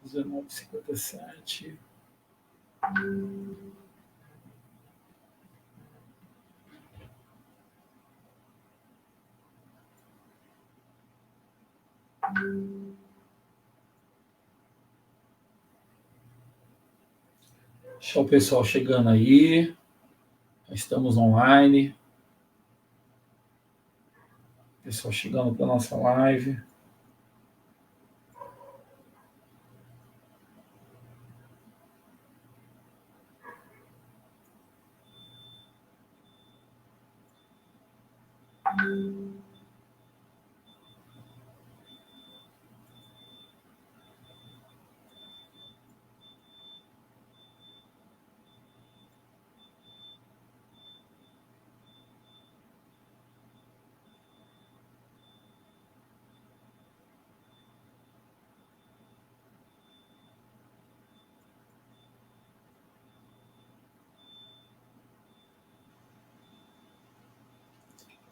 19h57. Deixa o pessoal chegando aí. Estamos online. Pessoal chegando para a nossa live.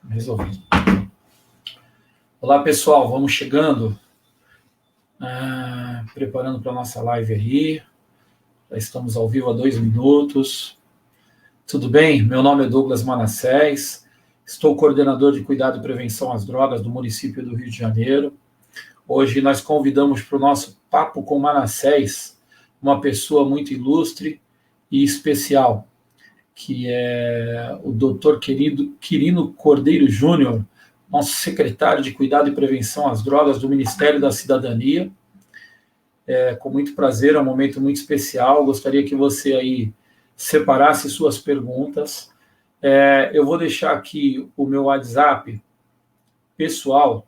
Resolvido. Olá, pessoal, vamos chegando. Preparando para a nossa live aí. Já estamos ao vivo há 2 minutos. Tudo bem? Meu nome é Douglas Manassés. Estou coordenador de Cuidado e Prevenção às Drogas do município do Rio de Janeiro. Hoje nós convidamos para o nosso Papo com Manassés uma pessoa muito ilustre e especial, que é o Dr. Quirino Cordeiro Júnior, nosso secretário de Cuidado e Prevenção às Drogas do Ministério da Cidadania. Com muito prazer, é um momento muito especial. Gostaria que você aí separasse suas perguntas. Eu vou deixar aqui o meu WhatsApp pessoal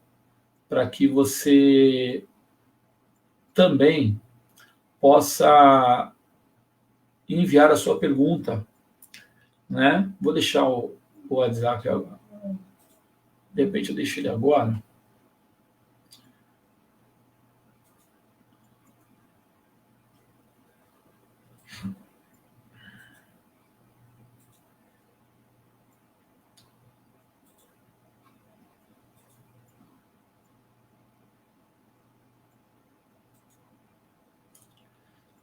para que você também possa enviar a sua pergunta, né? Vou deixar o WhatsApp agora. De repente eu deixo ele agora.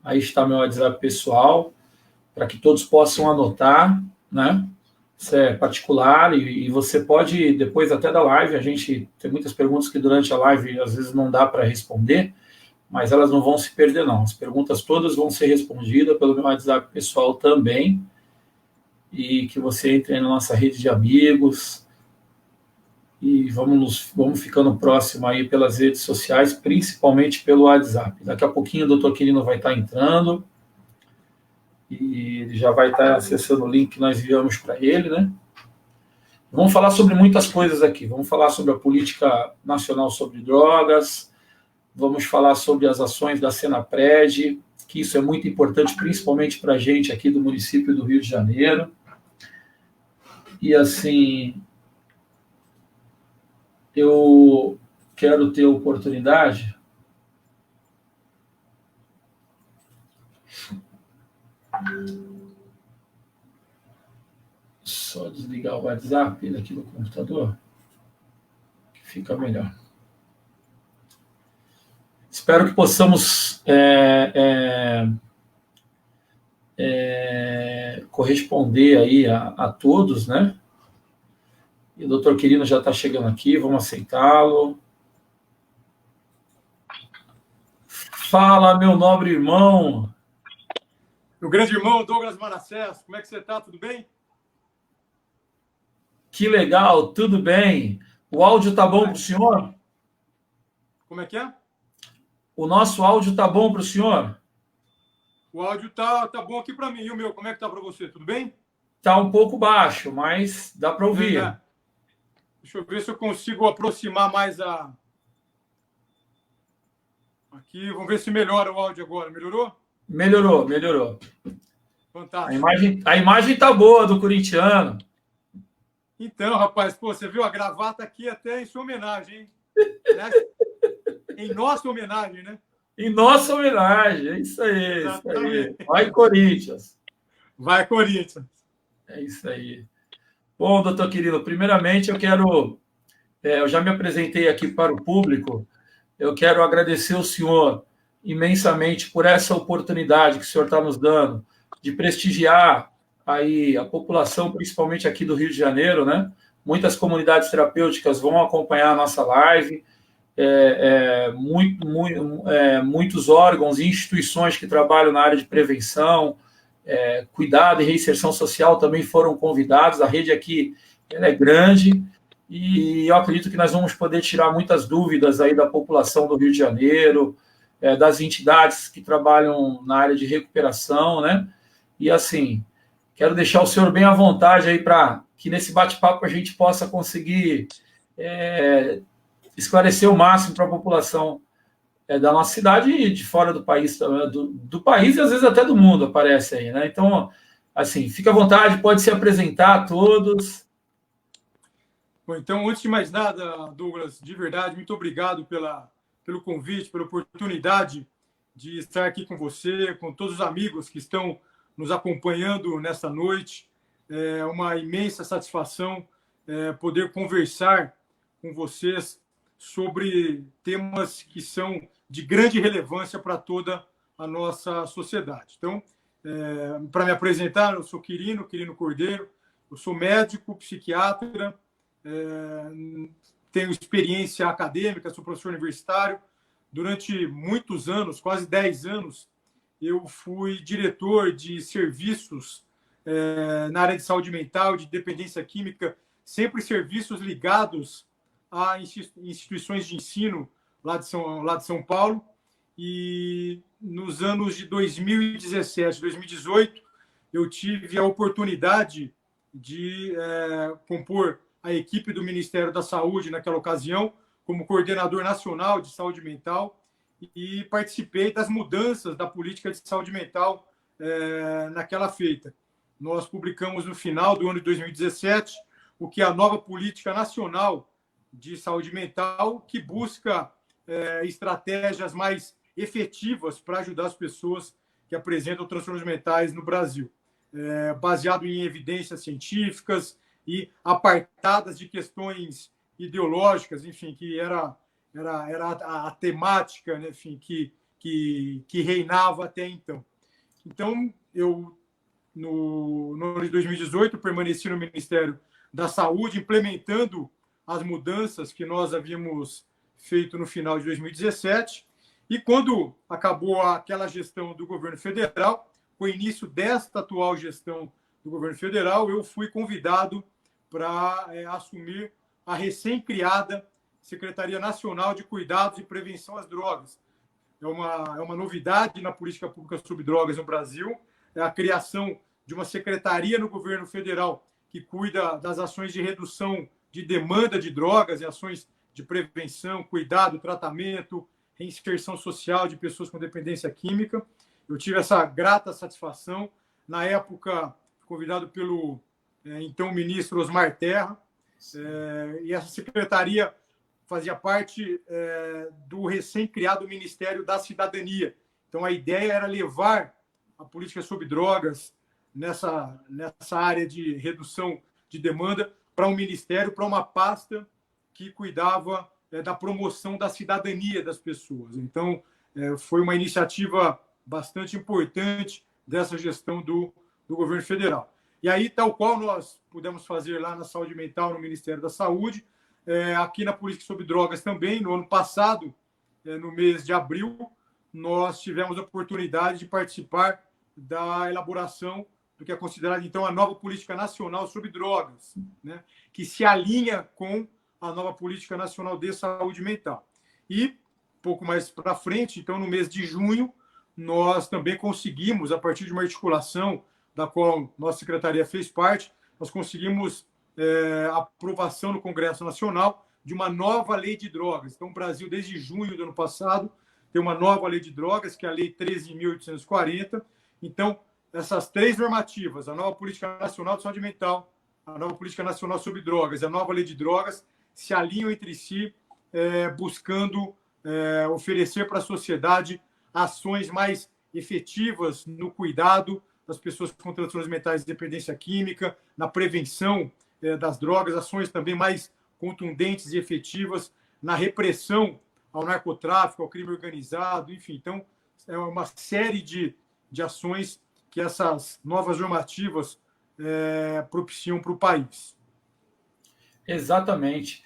Aí está meu WhatsApp pessoal, para que todos possam anotar, né? Isso é particular e você pode, depois até da live, a gente tem muitas perguntas que durante a live às vezes não dá para responder, mas elas não vão se perder, não. As perguntas todas vão ser respondidas pelo meu WhatsApp pessoal também, e que você entre na nossa rede de amigos, e vamos ficando próximo aí pelas redes sociais, principalmente pelo WhatsApp. Daqui a pouquinho o Dr. Quirino vai estar entrando, e ele já vai estar acessando o link que nós enviamos para ele, né? Vamos falar sobre muitas coisas aqui. Vamos falar sobre a política nacional sobre drogas, vamos falar sobre as ações da Senapred, que isso é muito importante, principalmente para a gente aqui do município do Rio de Janeiro. E assim, eu quero ter a oportunidade só desligar o WhatsApp aqui do computador, que fica melhor. Espero que possamos corresponder aí a todos, né? E o doutor Quirino já está chegando aqui, vamos aceitá-lo. Fala, meu nobre irmão. Meu grande irmão, Douglas Manassés, como é que você está? Tudo bem? Que legal, tudo bem. O áudio tá bom para o senhor? Como é que é? O nosso áudio tá bom para o senhor? O áudio tá bom aqui para mim. E o meu, como é que tá para você? Tudo bem? Tá um pouco baixo, mas dá para ouvir. Deixa eu ver se eu consigo aproximar mais aqui. Vamos ver se melhora o áudio agora. Melhorou? Melhorou. Fantástico. A imagem tá boa do corintiano. Então, rapaz, pô, você viu a gravata aqui até em sua homenagem, hein? Em nossa homenagem, né? Em nossa homenagem, é isso aí. Vai, Corinthians. Vai, Corinthians. É isso aí. Bom, doutor Quirino, primeiramente eu já me apresentei aqui para o público, eu quero agradecer ao senhor imensamente por essa oportunidade que o senhor está nos dando de prestigiar aí a população, principalmente aqui do Rio de Janeiro, né? Muitas comunidades terapêuticas vão acompanhar a nossa live, muitos órgãos e instituições que trabalham na área de prevenção, cuidado e reinserção social também foram convidados. A rede aqui ela é grande e eu acredito que nós vamos poder tirar muitas dúvidas aí da população do Rio de Janeiro, das entidades que trabalham na área de recuperação, né? E assim, quero deixar o senhor bem à vontade aí para que nesse bate-papo a gente possa conseguir esclarecer o máximo para a população da nossa cidade e de fora do país, do país e às vezes até do mundo aparece aí, né? Então, assim, fica à vontade, pode se apresentar a todos. Bom, então, antes de mais nada, Douglas, de verdade, muito obrigado pelo convite, pela oportunidade de estar aqui com você, com todos os amigos que estão nos acompanhando nesta noite. É uma imensa satisfação poder conversar com vocês sobre temas que são de grande relevância para toda a nossa sociedade. Então, para me apresentar, eu sou Quirino Cordeiro, eu sou médico, psiquiatra, tenho experiência acadêmica, sou professor universitário. Durante muitos anos, quase 10 anos, eu fui diretor de serviços na área de saúde mental, de dependência química, sempre serviços ligados a instituições de ensino lá de São Paulo. E nos anos de 2017, 2018, eu tive a oportunidade de compor a equipe do Ministério da Saúde naquela ocasião, como coordenador nacional de saúde mental, e participei das mudanças da política de saúde mental naquela feita. Nós publicamos no final do ano de 2017 o que é a nova política nacional de saúde mental, que busca estratégias mais efetivas para ajudar as pessoas que apresentam transtornos mentais no Brasil, baseado em evidências científicas e apartadas de questões ideológicas, enfim, que era a temática, né, enfim, que reinava até então. Então, eu, no ano de 2018, permaneci no Ministério da Saúde, implementando as mudanças que nós havíamos feito no final de 2017. E quando acabou aquela gestão do governo federal, com o início desta atual gestão do governo federal, eu fui convidado para assumir a recém-criada Secretaria Nacional de Cuidados e Prevenção às Drogas. É uma novidade na política pública sobre drogas no Brasil, é a criação de uma secretaria no governo federal que cuida das ações de redução de demanda de drogas e ações de prevenção, cuidado, tratamento, reinserção social de pessoas com dependência química. Eu tive essa grata satisfação, na época, convidado pelo então ministro Osmar Terra, e essa secretaria fazia parte do recém-criado Ministério da Cidadania. Então, a ideia era levar a política sobre drogas nessa área de redução de demanda para um ministério, para uma pasta que cuidava da promoção da cidadania das pessoas. Então, foi uma iniciativa bastante importante dessa gestão do governo federal. E aí, tal qual nós pudemos fazer lá na saúde mental, no Ministério da Saúde, aqui na política sobre drogas também, no ano passado, no mês de abril, nós tivemos a oportunidade de participar da elaboração do que é considerado, então, a nova política nacional sobre drogas, né, que se alinha com a nova política nacional de saúde mental. E, pouco mais para frente, então, no mês de junho, nós também conseguimos, a partir de uma articulação da qual nossa secretaria fez parte, nós conseguimos a aprovação no Congresso Nacional de uma nova lei de drogas. Então, o Brasil, desde junho do ano passado, tem uma nova lei de drogas, que é a Lei 13.840. Então, essas três normativas, a nova Política Nacional de Saúde Mental, a nova Política Nacional sobre Drogas e a nova Lei de Drogas, se alinham entre si, buscando oferecer para a sociedade ações mais efetivas no cuidado das pessoas com transtornos mentais de dependência química, na prevenção das drogas, ações também mais contundentes e efetivas na repressão ao narcotráfico, ao crime organizado, enfim. Então, é uma série de ações que essas novas normativas propiciam para o país. Exatamente.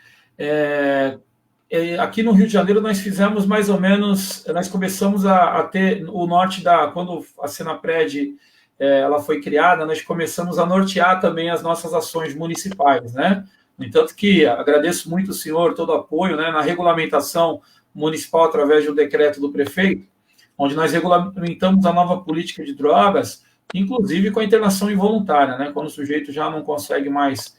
Aqui no Rio de Janeiro nós fizemos mais ou menos, nós começamos a ter o norte quando a Senapred ela foi criada, nós começamos a nortear também as nossas ações municipais, né? No entanto que agradeço muito o senhor, todo o apoio, né, na regulamentação municipal através de um decreto do prefeito, onde nós regulamentamos a nova política de drogas, inclusive com a internação involuntária, né? Quando o sujeito já não consegue mais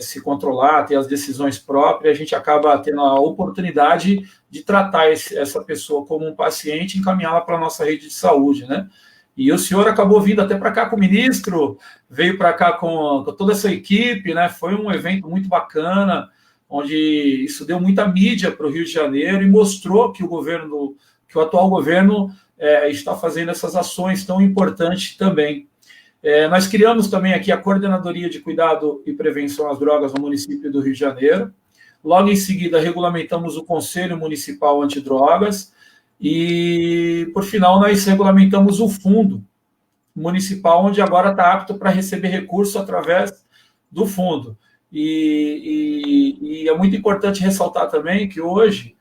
se controlar, ter as decisões próprias, a gente acaba tendo a oportunidade de tratar essa pessoa como um paciente e encaminhá-la para a nossa rede de saúde, né? E o senhor acabou vindo até para cá com o ministro, veio para cá com toda essa equipe, né? Foi um evento muito bacana, onde isso deu muita mídia para o Rio de Janeiro e mostrou que que o atual governo está fazendo essas ações tão importantes também. Nós criamos também aqui a Coordenadoria de Cuidado e Prevenção às Drogas no município do Rio de Janeiro. Logo em seguida, regulamentamos o Conselho Municipal Antidrogas e, por final, nós regulamentamos o Fundo Municipal, onde agora está apto para receber recursos através do fundo. E é muito importante ressaltar também que hoje,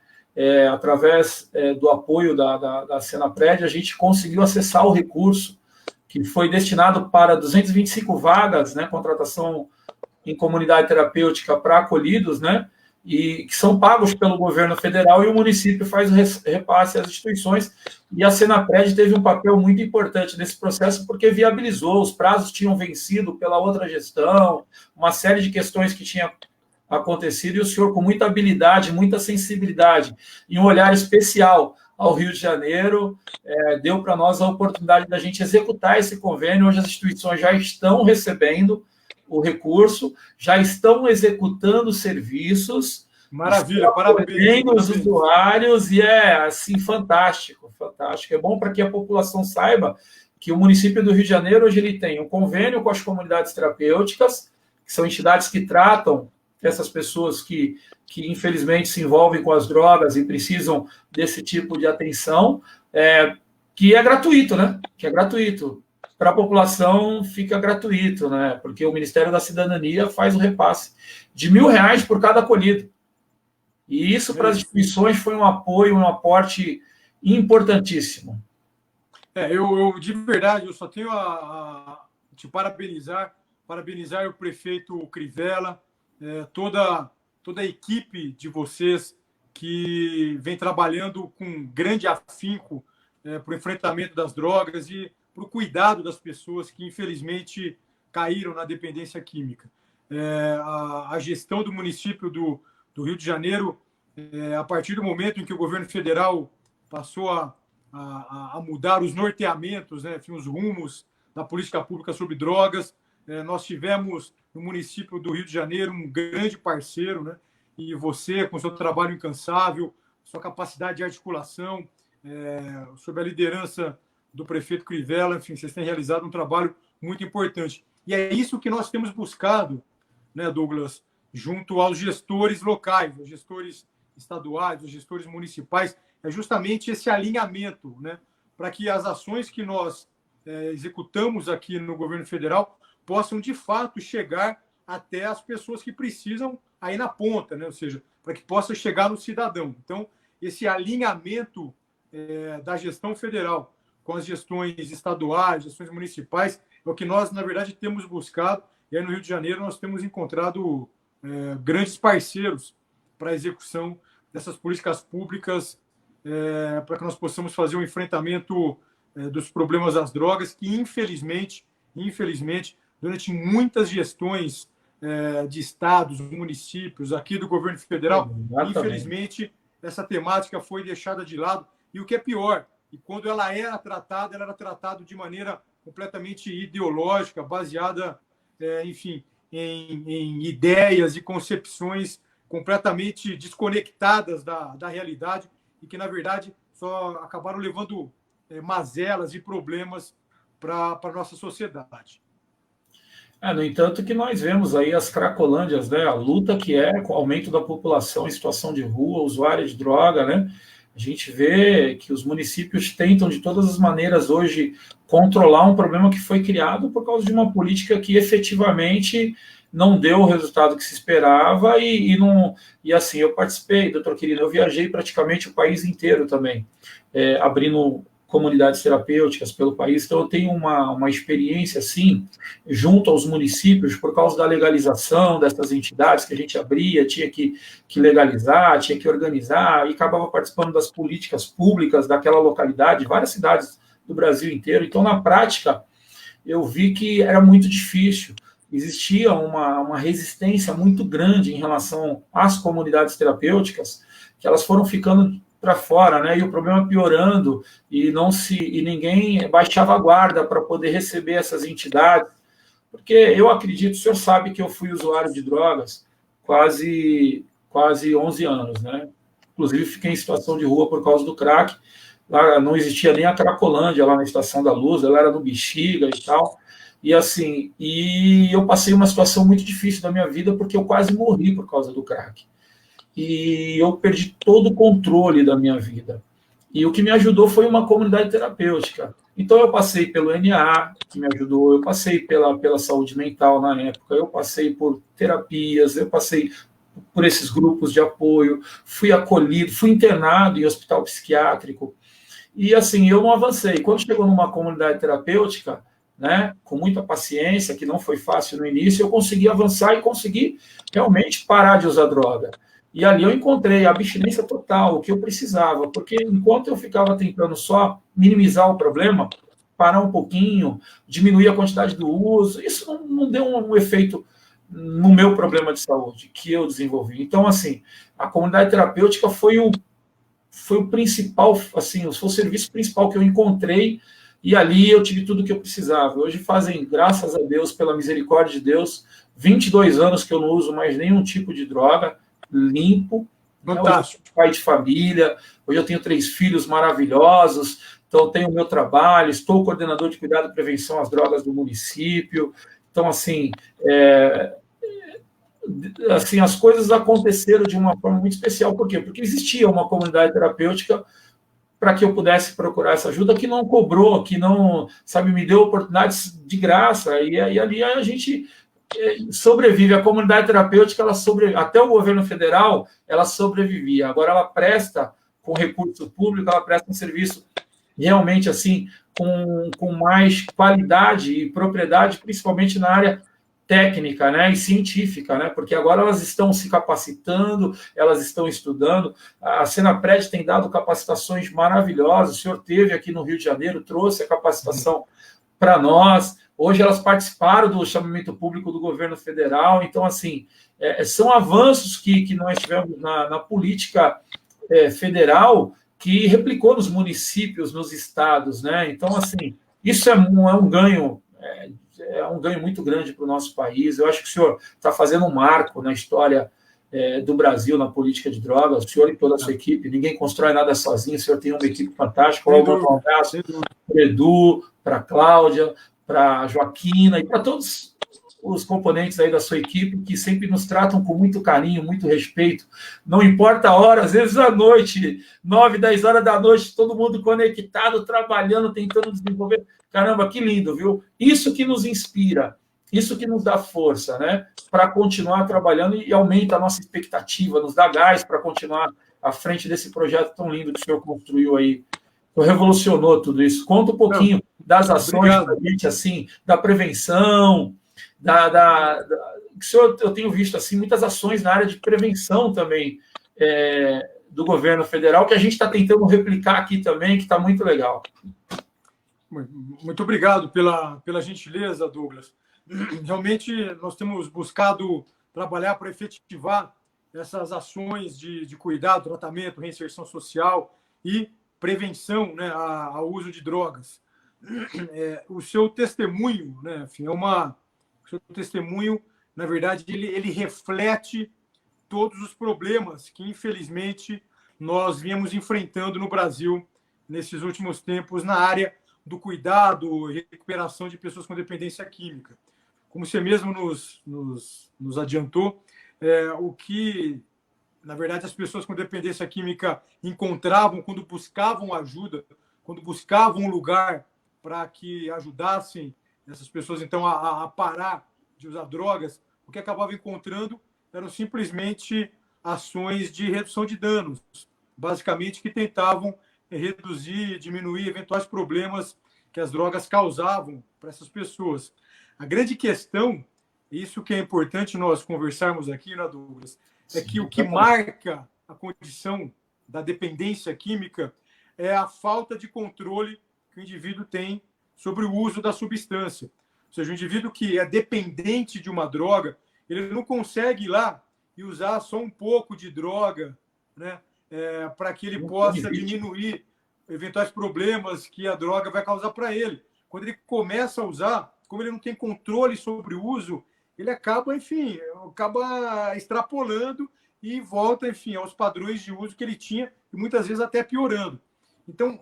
através do apoio da Senapred, a gente conseguiu acessar o recurso que foi destinado para 225 vagas, né, contratação em comunidade terapêutica para acolhidos, né, e que são pagos pelo governo federal e o município faz o repasse às instituições, e a Senapred teve um papel muito importante nesse processo porque viabilizou, os prazos tinham vencido pela outra gestão, uma série de questões que tinha acontecido, e o senhor com muita habilidade, muita sensibilidade e um olhar especial ao Rio de Janeiro, deu para nós a oportunidade da gente executar esse convênio. Hoje as instituições já estão recebendo o recurso, já estão executando serviços. Maravilha, parabéns. Os usuários, e assim, fantástico, fantástico. É bom para que a população saiba que o município do Rio de Janeiro, hoje ele tem um convênio com as comunidades terapêuticas, que são entidades que tratam essas pessoas que infelizmente se envolvem com as drogas e precisam desse tipo de atenção, que é gratuito, né? Que é gratuito. Para a população fica gratuito, né? Porque o Ministério da Cidadania faz o repasse de R$1.000 por cada acolhido. E isso para as instituições foi um apoio, um aporte importantíssimo. Eu de verdade, eu só tenho a te parabenizar o prefeito Crivella, toda a equipe de vocês que vem trabalhando com grande afinco para o enfrentamento das drogas e para o cuidado das pessoas que, infelizmente, caíram na dependência química. A gestão do município do Rio de Janeiro, a partir do momento em que o governo federal passou a mudar os norteamentos, né, enfim, os rumos da política pública sobre drogas, nós tivemos no município do Rio de Janeiro um grande parceiro, né? E você, com seu trabalho incansável, sua capacidade de articulação, sob a liderança do prefeito Crivella, enfim, vocês têm realizado um trabalho muito importante. E é isso que nós temos buscado, né, Douglas, junto aos gestores locais, os gestores estaduais, os gestores municipais, é justamente esse alinhamento, né, para que as ações que nós executamos aqui no governo federal possam, de fato, chegar até as pessoas que precisam aí na ponta, né? Ou seja, para que possa chegar no cidadão. Então, esse alinhamento da gestão federal com as gestões estaduais, gestões municipais, é o que nós, na verdade, temos buscado. E aí no Rio de Janeiro nós temos encontrado grandes parceiros para a execução dessas políticas públicas, para que nós possamos fazer um enfrentamento dos problemas das drogas, que infelizmente, durante muitas gestões de estados, municípios, aqui do governo federal, infelizmente, essa temática foi deixada de lado. E o que é pior, e quando ela era tratada de maneira completamente ideológica, baseada, enfim, em ideias e concepções completamente desconectadas da realidade e que, na verdade, só acabaram levando mazelas e problemas para a nossa sociedade. No entanto, que nós vemos aí as cracolândias, né? A luta que é com o aumento da população em situação de rua, usuária de droga, né? A gente vê que os municípios tentam de todas as maneiras hoje controlar um problema que foi criado por causa de uma política que efetivamente não deu o resultado que se esperava e assim, eu participei, doutor Quirino, eu viajei praticamente o país inteiro também, abrindo comunidades terapêuticas pelo país, então eu tenho uma experiência, assim, junto aos municípios, por causa da legalização dessas entidades que a gente abria, tinha que legalizar, tinha que organizar, e acabava participando das políticas públicas daquela localidade, várias cidades do Brasil inteiro, então, na prática, eu vi que era muito difícil, existia uma resistência muito grande em relação às comunidades terapêuticas, que elas foram ficando para fora, né? E o problema piorando e ninguém baixava a guarda para poder receber essas entidades, porque eu acredito, o senhor sabe que eu fui usuário de drogas quase 11 anos, né? Inclusive fiquei em situação de rua por causa do crack. Lá não existia nem a Cracolândia lá na Estação da Luz, ela era no Bexiga e tal. E assim, eu passei uma situação muito difícil da minha vida porque eu quase morri por causa do crack. E eu perdi todo o controle da minha vida. E o que me ajudou foi uma comunidade terapêutica. Então, eu passei pelo NA, que me ajudou, eu passei pela saúde mental na época, eu passei por terapias, eu passei por esses grupos de apoio, fui acolhido, fui internado em hospital psiquiátrico. E, assim, eu não avancei. Quando chegou numa comunidade terapêutica, né, com muita paciência, que não foi fácil no início, eu consegui avançar e consegui realmente parar de usar droga. E ali eu encontrei a abstinência total, o que eu precisava, porque enquanto eu ficava tentando só minimizar o problema, parar um pouquinho, diminuir a quantidade do uso, isso não deu um efeito no meu problema de saúde que eu desenvolvi. Então, assim, a comunidade terapêutica foi o principal, assim, foi o serviço principal que eu encontrei, e ali eu tive tudo o que eu precisava. Hoje fazem, graças a Deus, pela misericórdia de Deus, 22 anos que eu não uso mais nenhum tipo de droga, limpo. Fantástico. Né? Pai de família, hoje eu tenho 3 filhos maravilhosos, então eu tenho o meu trabalho, estou coordenador de cuidado e prevenção às drogas do município. Então, assim, as coisas aconteceram de uma forma muito especial. Por quê? Porque existia uma comunidade terapêutica para que eu pudesse procurar essa ajuda, que não cobrou, que não, sabe, me deu oportunidades de graça, e ali a gente sobrevive. A comunidade terapêutica, ela sobrevive, até o governo federal, ela sobrevivia. Agora ela presta, com recurso público, ela presta um serviço realmente assim, com mais qualidade e propriedade, principalmente na área técnica, né, e científica, né, porque agora elas estão se capacitando, elas estão estudando. A Senapred tem dado capacitações maravilhosas. O senhor teve aqui no Rio de Janeiro, trouxe a capacitação para nós. Hoje elas participaram do chamamento público do governo federal. Então, assim, são avanços que nós tivemos na política federal, que replicou nos municípios, nos estados, né? Então, assim, isso é um ganho muito grande para o nosso país. Eu acho que o senhor está fazendo um marco na história do Brasil na política de drogas, o senhor e toda a sua equipe. Ninguém constrói nada sozinho, o senhor tem uma equipe fantástica. Um abraço para o Edu, para a Cláudia, para a Joaquina e para todos os componentes aí da sua equipe, que sempre nos tratam com muito carinho, muito respeito. Não importa a hora, às vezes à noite, 9, 10 horas da noite, todo mundo conectado, trabalhando, tentando desenvolver. Caramba, que lindo, viu? Isso que nos inspira, isso que nos dá força, né? Para continuar trabalhando, e aumenta a nossa expectativa, nos dá gás para continuar à frente desse projeto tão lindo que o senhor construiu aí. Revolucionou tudo isso. Conta um pouquinho das ações da gente, assim, da prevenção, eu tenho visto assim muitas ações na área de prevenção também do governo federal, que a gente está tentando replicar aqui também, que está muito legal. Muito obrigado pela gentileza, Douglas. Realmente, nós temos buscado trabalhar para efetivar essas ações de cuidado, tratamento, reinserção social e prevenção, né, ao uso de drogas. O seu testemunho, né, enfim, o seu testemunho, na verdade, ele reflete todos os problemas que, infelizmente, nós viemos enfrentando no Brasil nesses últimos tempos na área do cuidado e recuperação de pessoas com dependência química. como você mesmo nos adiantou, o que, na verdade, as pessoas com dependência química encontravam quando buscavam ajuda, quando buscavam um lugar para que ajudassem essas pessoas, então, a parar de usar drogas, o que acabavam encontrando eram simplesmente ações de redução de danos, basicamente que tentavam reduzir, diminuir eventuais problemas que as drogas causavam para essas pessoas. A grande questão, isso que é importante nós conversarmos aqui, né, Douglas, é que o que marca a condição da dependência química é a falta de controle que o indivíduo tem sobre o uso da substância. Ou seja, o indivíduo que é dependente de uma droga, ele não consegue ir lá e usar só um pouco de droga, né, para que ele possa diminuir eventuais problemas que a droga vai causar para ele. Quando ele começa a usar, como ele não tem controle sobre o uso, ele acaba extrapolando e volta, enfim, aos padrões de uso que ele tinha e muitas vezes até piorando. Então,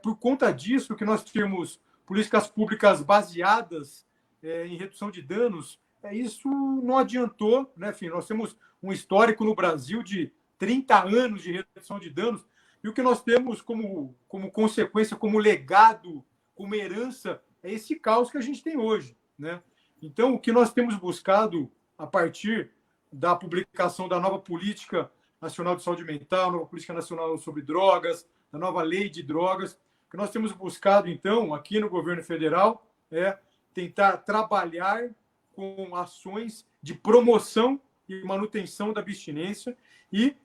por conta disso que nós temos políticas públicas baseadas em redução de danos, isso não adiantou, né? Enfim, nós temos um histórico no Brasil de 30 anos de redução de danos, e o que nós temos como consequência, como legado, como herança, é esse caos que a gente tem hoje, né? Então, o que nós temos buscado a partir da publicação da nova Política Nacional de Saúde Mental, nova Política Nacional sobre Drogas, da nova Lei de Drogas, o que nós temos buscado, então, aqui no governo federal, é tentar trabalhar com ações de promoção e manutenção da abstinência e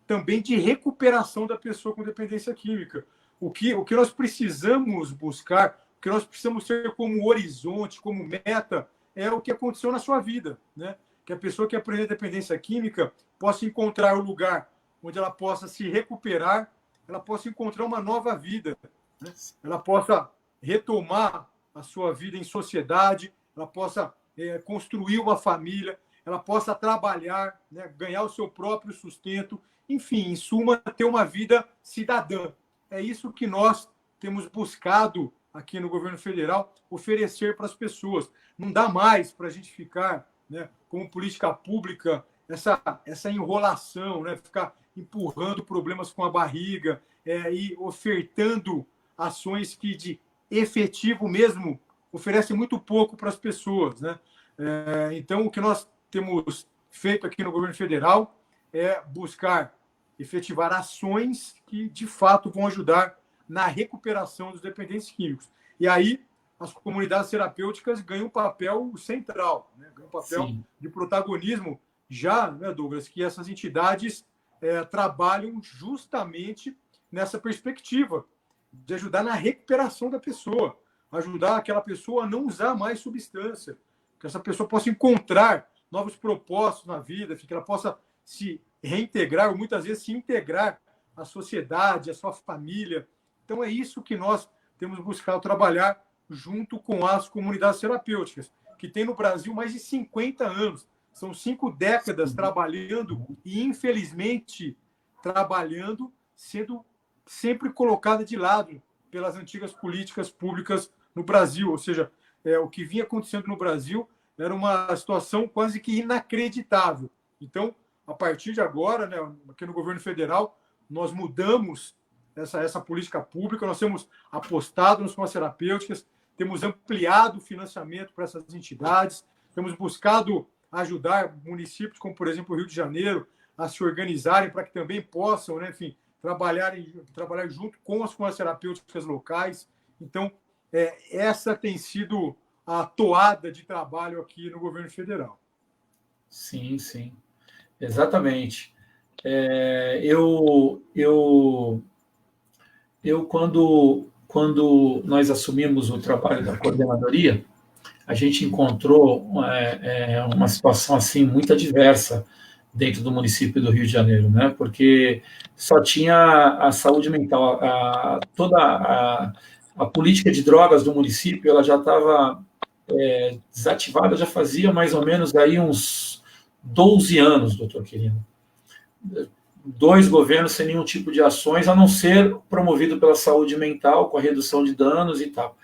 também de recuperação da pessoa com dependência química. O que nós precisamos buscar, o que nós precisamos ter como horizonte, como meta, é o que aconteceu na sua vida, né? Que a pessoa que aprende dependência química possa encontrar o lugar onde ela possa se recuperar, ela possa encontrar uma nova vida, né? Ela possa retomar a sua vida em sociedade, ela possa construir uma família, ela possa trabalhar, né? Ganhar o seu próprio sustento, enfim, em suma, ter uma vida cidadã. É isso que nós temos buscado aqui no governo federal, oferecer para as pessoas. Não dá mais para a gente ficar, né, como política pública, essa enrolação, né, ficar empurrando problemas com a barriga e ofertando ações que de efetivo mesmo oferecem muito pouco para as pessoas, né? Então, o que nós temos feito aqui no governo federal é buscar efetivar ações que, de fato, vão ajudar na recuperação dos dependentes químicos. E aí, as comunidades terapêuticas ganham um papel central, né? Ganham um papel Sim. de protagonismo já, né, Douglas, que essas entidades trabalham justamente nessa perspectiva de ajudar na recuperação da pessoa, ajudar aquela pessoa a não usar mais substância, que essa pessoa possa encontrar novos propósitos na vida, que ela possa se reintegrar, ou muitas vezes se integrar à sociedade, à sua família. Então, é isso que nós temos buscado trabalhar junto com as comunidades terapêuticas, que tem no Brasil mais de 50 anos. São 5 décadas trabalhando e, infelizmente, trabalhando, sendo sempre colocada de lado pelas antigas políticas públicas no Brasil. Ou seja, o que vinha acontecendo no Brasil era uma situação quase que inacreditável. Então, a partir de agora, né, aqui no governo federal, nós mudamos essa política pública, nós temos apostado nas formas terapêuticas, temos ampliado o financiamento para essas entidades, temos buscado ajudar municípios como, por exemplo, o Rio de Janeiro, a se organizarem para que também possam, né, enfim, trabalhar junto com as formas terapêuticas locais. Então, essa tem sido a toada de trabalho aqui no governo federal. Sim, sim. Exatamente. Eu quando nós assumimos o trabalho da coordenadoria, a gente encontrou uma situação assim muito adversa dentro do município do Rio de Janeiro, né? Porque só tinha a saúde mental, toda a política de drogas do município, ela já estava desativada, já fazia mais ou menos aí uns 12 anos, doutor Quirino. 2 governos sem nenhum tipo de ações, a não ser promovido pela saúde mental, com a redução de danos e tal.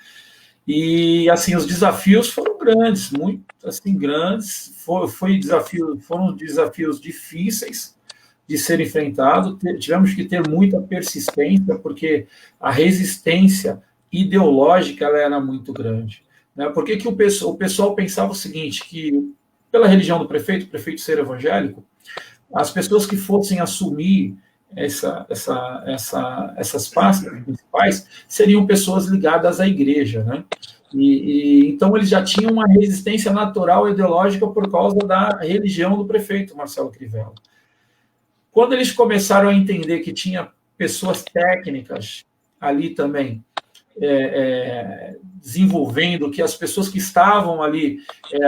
E, assim, os desafios foram grandes, muito, assim, grandes. Foram desafios difíceis de ser enfrentados. Tivemos que ter muita persistência, porque a resistência ideológica ela era muito grande. Né? Por que, que o pessoal pensava o seguinte, que pela religião do prefeito, o prefeito ser evangélico, as pessoas que fossem assumir essas pastas principais seriam pessoas ligadas à igreja, né? Então eles já tinham uma resistência natural ideológica por causa da religião do prefeito Marcelo Crivella. Quando eles começaram a entender que tinha pessoas técnicas ali também desenvolvendo, que as pessoas que estavam ali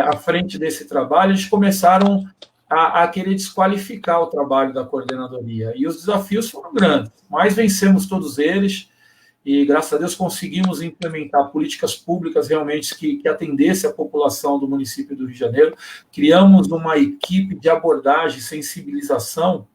à frente desse trabalho, eles começaram a querer desqualificar o trabalho da coordenadoria. E os desafios foram grandes, mas vencemos todos eles e, graças a Deus, conseguimos implementar políticas públicas realmente que atendessem a população do município do Rio de Janeiro. Criamos uma equipe de abordagem e sensibilização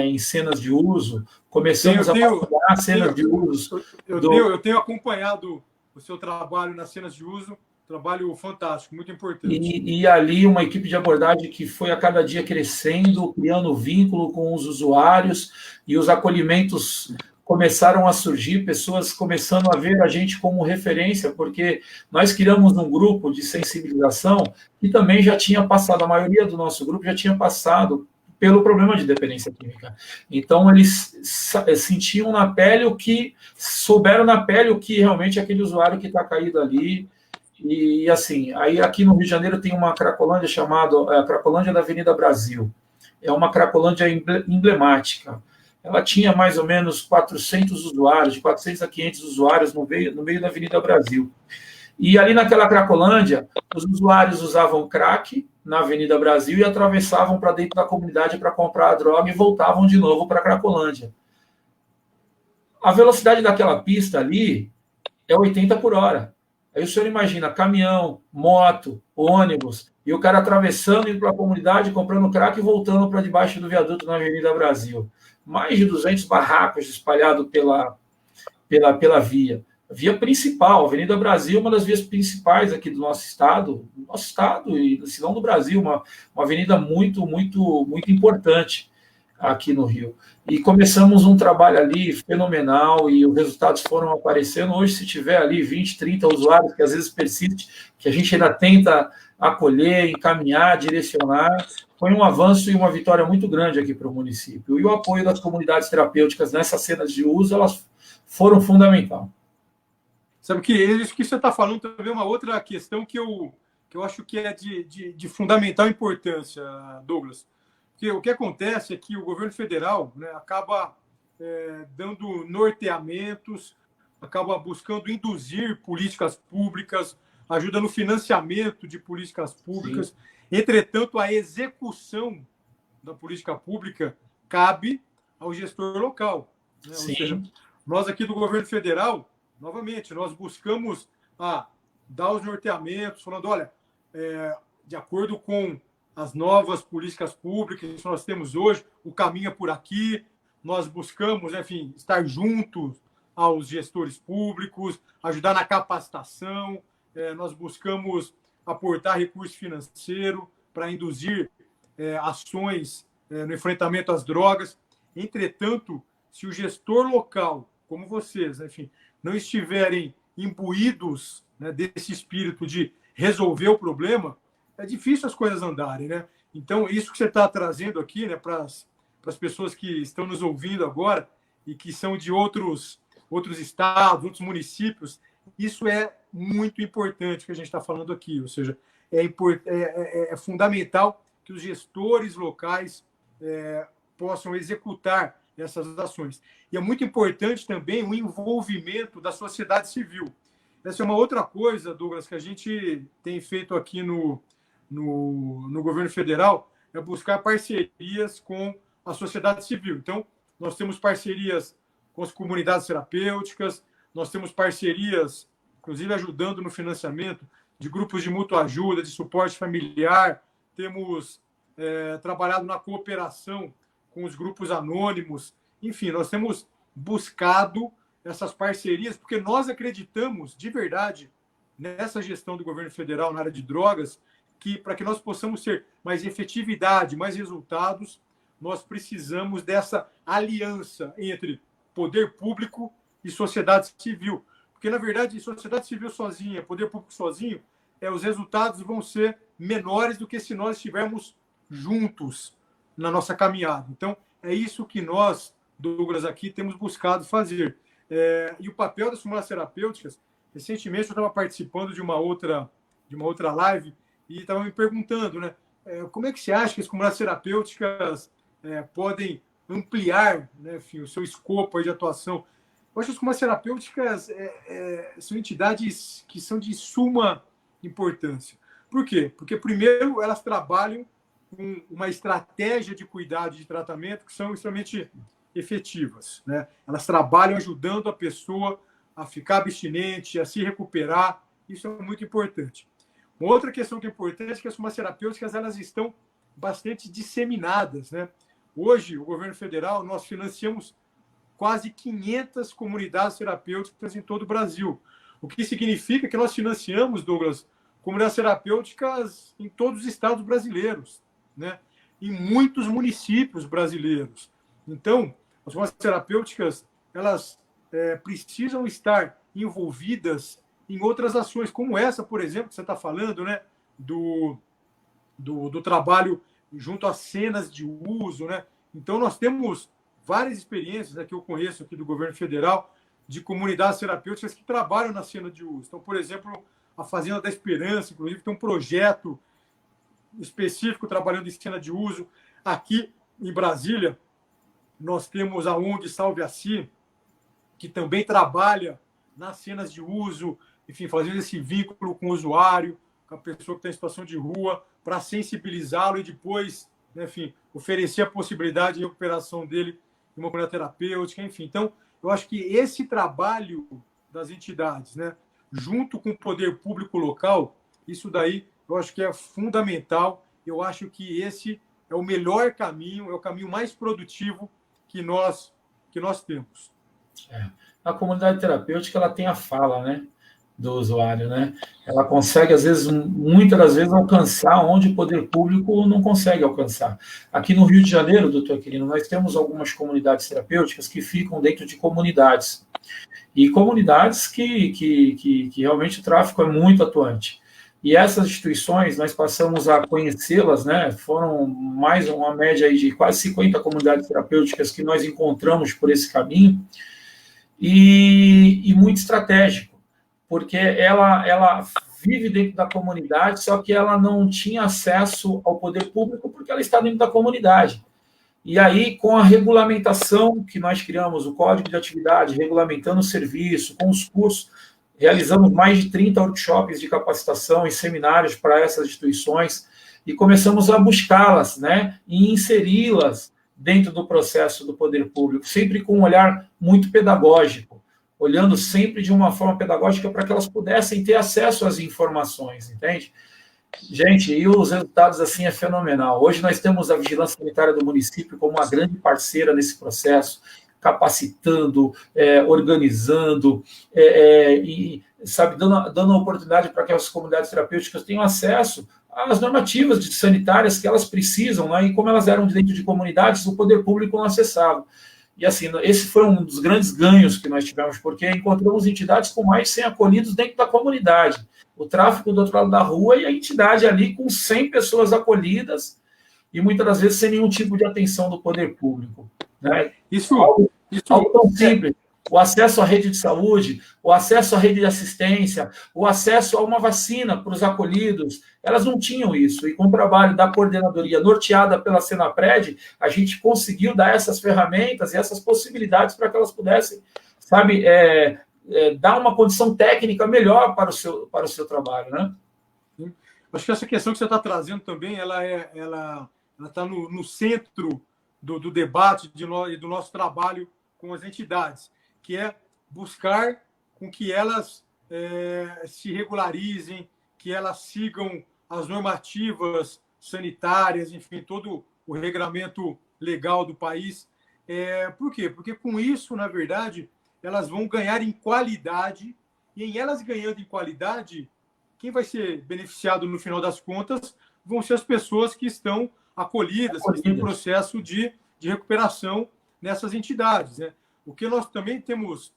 em cenas de uso. Começamos a abordar cenas de uso. Eu tenho acompanhado o seu trabalho nas cenas de uso. Trabalho fantástico, muito importante. E ali uma equipe de abordagem que foi a cada dia crescendo, criando vínculo com os usuários, e os acolhimentos começaram a surgir, pessoas começando a ver a gente como referência, porque nós criamos um grupo de sensibilização que também já tinha passado, a maioria do nosso grupo já tinha passado pelo problema de dependência química. Então, eles sentiam na pele souberam na pele o que realmente aquele usuário que está caído ali. E, assim, aí aqui no Rio de Janeiro tem uma Cracolândia chamada Cracolândia da Avenida Brasil. É uma Cracolândia emblemática. Ela tinha mais ou menos 400 usuários, de 400 a 500 usuários no meio da Avenida Brasil. E ali naquela Cracolândia, os usuários usavam crack na Avenida Brasil e atravessavam para dentro da comunidade para comprar a droga e voltavam de novo para a Cracolândia. A velocidade daquela pista ali é 80 por hora. Aí o senhor imagina caminhão, moto, ônibus, e o cara atravessando, indo para a comunidade, comprando crack e voltando para debaixo do viaduto na Avenida Brasil. Mais de 200 barracos espalhados pela via. Via principal, Avenida Brasil, uma das vias principais aqui do nosso estado, e se não do Brasil, uma avenida muito, muito, muito importante aqui no Rio. E começamos um trabalho ali fenomenal e os resultados foram aparecendo. Hoje, se tiver ali 20, 30 usuários, que às vezes persiste, que a gente ainda tenta acolher, encaminhar, direcionar, foi um avanço e uma vitória muito grande aqui para o município. E o apoio das comunidades terapêuticas nessas cenas de uso, elas foram fundamentais. Sabe que isso que você está falando também é uma outra questão que eu acho que é de fundamental importância, Douglas. Porque o que acontece é que o governo federal, né, acaba dando norteamentos, acaba buscando induzir políticas públicas, ajuda no financiamento de políticas públicas. Sim. Entretanto, a execução da política pública cabe ao gestor local. Né? Ou seja, nós aqui do governo federal, novamente, nós buscamos dar os norteamentos, falando, olha, de acordo com as novas políticas públicas que nós temos hoje, o caminho é por aqui, nós buscamos, enfim, estar juntos aos gestores públicos, ajudar na capacitação, nós buscamos aportar recurso financeiro para induzir ações no enfrentamento às drogas. Entretanto, se o gestor local, como vocês, enfim, não estiverem imbuídos, né, desse espírito de resolver o problema, é difícil as coisas andarem, né? Então, isso que você está trazendo aqui, né, para as pessoas que estão nos ouvindo agora e que são de outros estados, outros municípios, isso é muito importante que a gente está falando aqui. Ou seja, é fundamental que os gestores locais possam executar essas ações. E é muito importante também o envolvimento da sociedade civil. Essa é uma outra coisa, Douglas, que a gente tem feito aqui no governo federal, é buscar parcerias com a sociedade civil. Então, nós temos parcerias com as comunidades terapêuticas, nós temos parcerias, inclusive ajudando no financiamento de grupos de mútua ajuda, de suporte familiar, temos trabalhado na cooperação com os grupos anônimos. Enfim, nós temos buscado essas parcerias, porque nós acreditamos de verdade nessa gestão do governo federal na área de drogas, que para que nós possamos ter mais efetividade, mais resultados, nós precisamos dessa aliança entre poder público e sociedade civil. Porque, na verdade, sociedade civil sozinha, poder público sozinho, os resultados vão ser menores do que se nós estivermos juntos na nossa caminhada. Então, é isso que nós, Douglas, aqui temos buscado fazer. E o papel das formulas terapêuticas, recentemente eu estava participando de uma outra live e estava me perguntando, né, como é que você acha que as formulas terapêuticas podem ampliar, né, enfim, o seu escopo aí de atuação? Eu acho que as formulas terapêuticas são entidades que são de suma importância. Por quê? Porque, primeiro, elas trabalham com uma estratégia de cuidado e de tratamento que são extremamente efetivas, né? Elas trabalham ajudando a pessoa a ficar abstinente, a se recuperar. Isso é muito importante. Uma outra questão que é importante é que as formas terapêuticas elas estão bastante disseminadas, né? Hoje, o governo federal, nós financiamos quase 500 comunidades terapêuticas em todo o Brasil. O que significa que nós financiamos, Douglas, comunidades terapêuticas em todos os estados brasileiros, né? Em muitos municípios brasileiros. Então, as formas terapêuticas, elas precisam estar envolvidas em outras ações, como essa, por exemplo, que você está falando, né? Do trabalho junto às cenas de uso, né? Então, nós temos várias experiências que eu conheço aqui do governo federal de comunidades terapêuticas que trabalham na cena de uso. Então, por exemplo, a Fazenda da Esperança, inclusive, tem um projeto específico trabalhando em cena de uso. Aqui em Brasília, nós temos a ONG Salve a Si, que também trabalha nas cenas de uso, enfim, fazendo esse vínculo com o usuário, com a pessoa que está em situação de rua, para sensibilizá-lo e depois, né, enfim, oferecer a possibilidade de recuperação dele em uma comunidade terapêutica, enfim. Então, eu acho que esse trabalho das entidades, né, junto com o poder público local, isso daí eu acho que é fundamental. Eu acho que esse é o melhor caminho, é o caminho mais produtivo que nós temos. A comunidade terapêutica ela tem a fala, né, do usuário, né? Ela consegue, às vezes, muitas das vezes, alcançar onde o poder público não consegue alcançar. Aqui no Rio de Janeiro, doutor Quirino, nós temos algumas comunidades terapêuticas que ficam dentro de comunidades. E comunidades que realmente o tráfico é muito atuante. E essas instituições, nós passamos a conhecê-las, né? Foram mais uma média aí de quase 50 comunidades terapêuticas que nós encontramos por esse caminho, e muito estratégico, porque ela vive dentro da comunidade, só que ela não tinha acesso ao poder público porque ela está dentro da comunidade. E aí, com a regulamentação que nós criamos, o Código de Atividade, regulamentando o serviço, com os cursos, realizamos mais de 30 workshops de capacitação e seminários para essas instituições e começamos a buscá-las, né, e inseri-las dentro do processo do poder público, sempre com um olhar muito pedagógico, olhando sempre de uma forma pedagógica para que elas pudessem ter acesso às informações, entende? Gente, e os resultados assim é fenomenal. Hoje nós temos a Vigilância Sanitária do município como uma grande parceira nesse processo, capacitando, organizando, e, sabe, dando oportunidade para que as comunidades terapêuticas tenham acesso às normativas sanitárias que elas precisam, né? E como elas eram dentro de comunidades, o poder público não acessava. E assim, esse foi um dos grandes ganhos que nós tivemos, porque encontramos entidades com mais de 100 acolhidos dentro da comunidade. O tráfico do outro lado da rua e a entidade ali com 100 pessoas acolhidas e muitas das vezes sem nenhum tipo de atenção do poder público, né? Algo tão simples. O acesso à rede de saúde, o acesso à rede de assistência, o acesso a uma vacina para os acolhidos, elas não tinham isso. E com o trabalho da coordenadoria norteada pela Senapred, a gente conseguiu dar essas ferramentas e essas possibilidades para que elas pudessem, sabe, dar uma condição técnica melhor para o seu trabalho, né? Acho que essa questão que você está trazendo também, ela está no centro do debate do nosso trabalho com as entidades, que é buscar com que elas se regularizem, que elas sigam as normativas sanitárias, enfim, todo o regramento legal do país. Por quê? Porque com isso, na verdade, elas vão ganhar em qualidade, e em elas ganhando em qualidade, quem vai ser beneficiado no final das contas vão ser as pessoas que estão acolhidas, que estão em processo de recuperação nessas entidades, né? O que nós também temos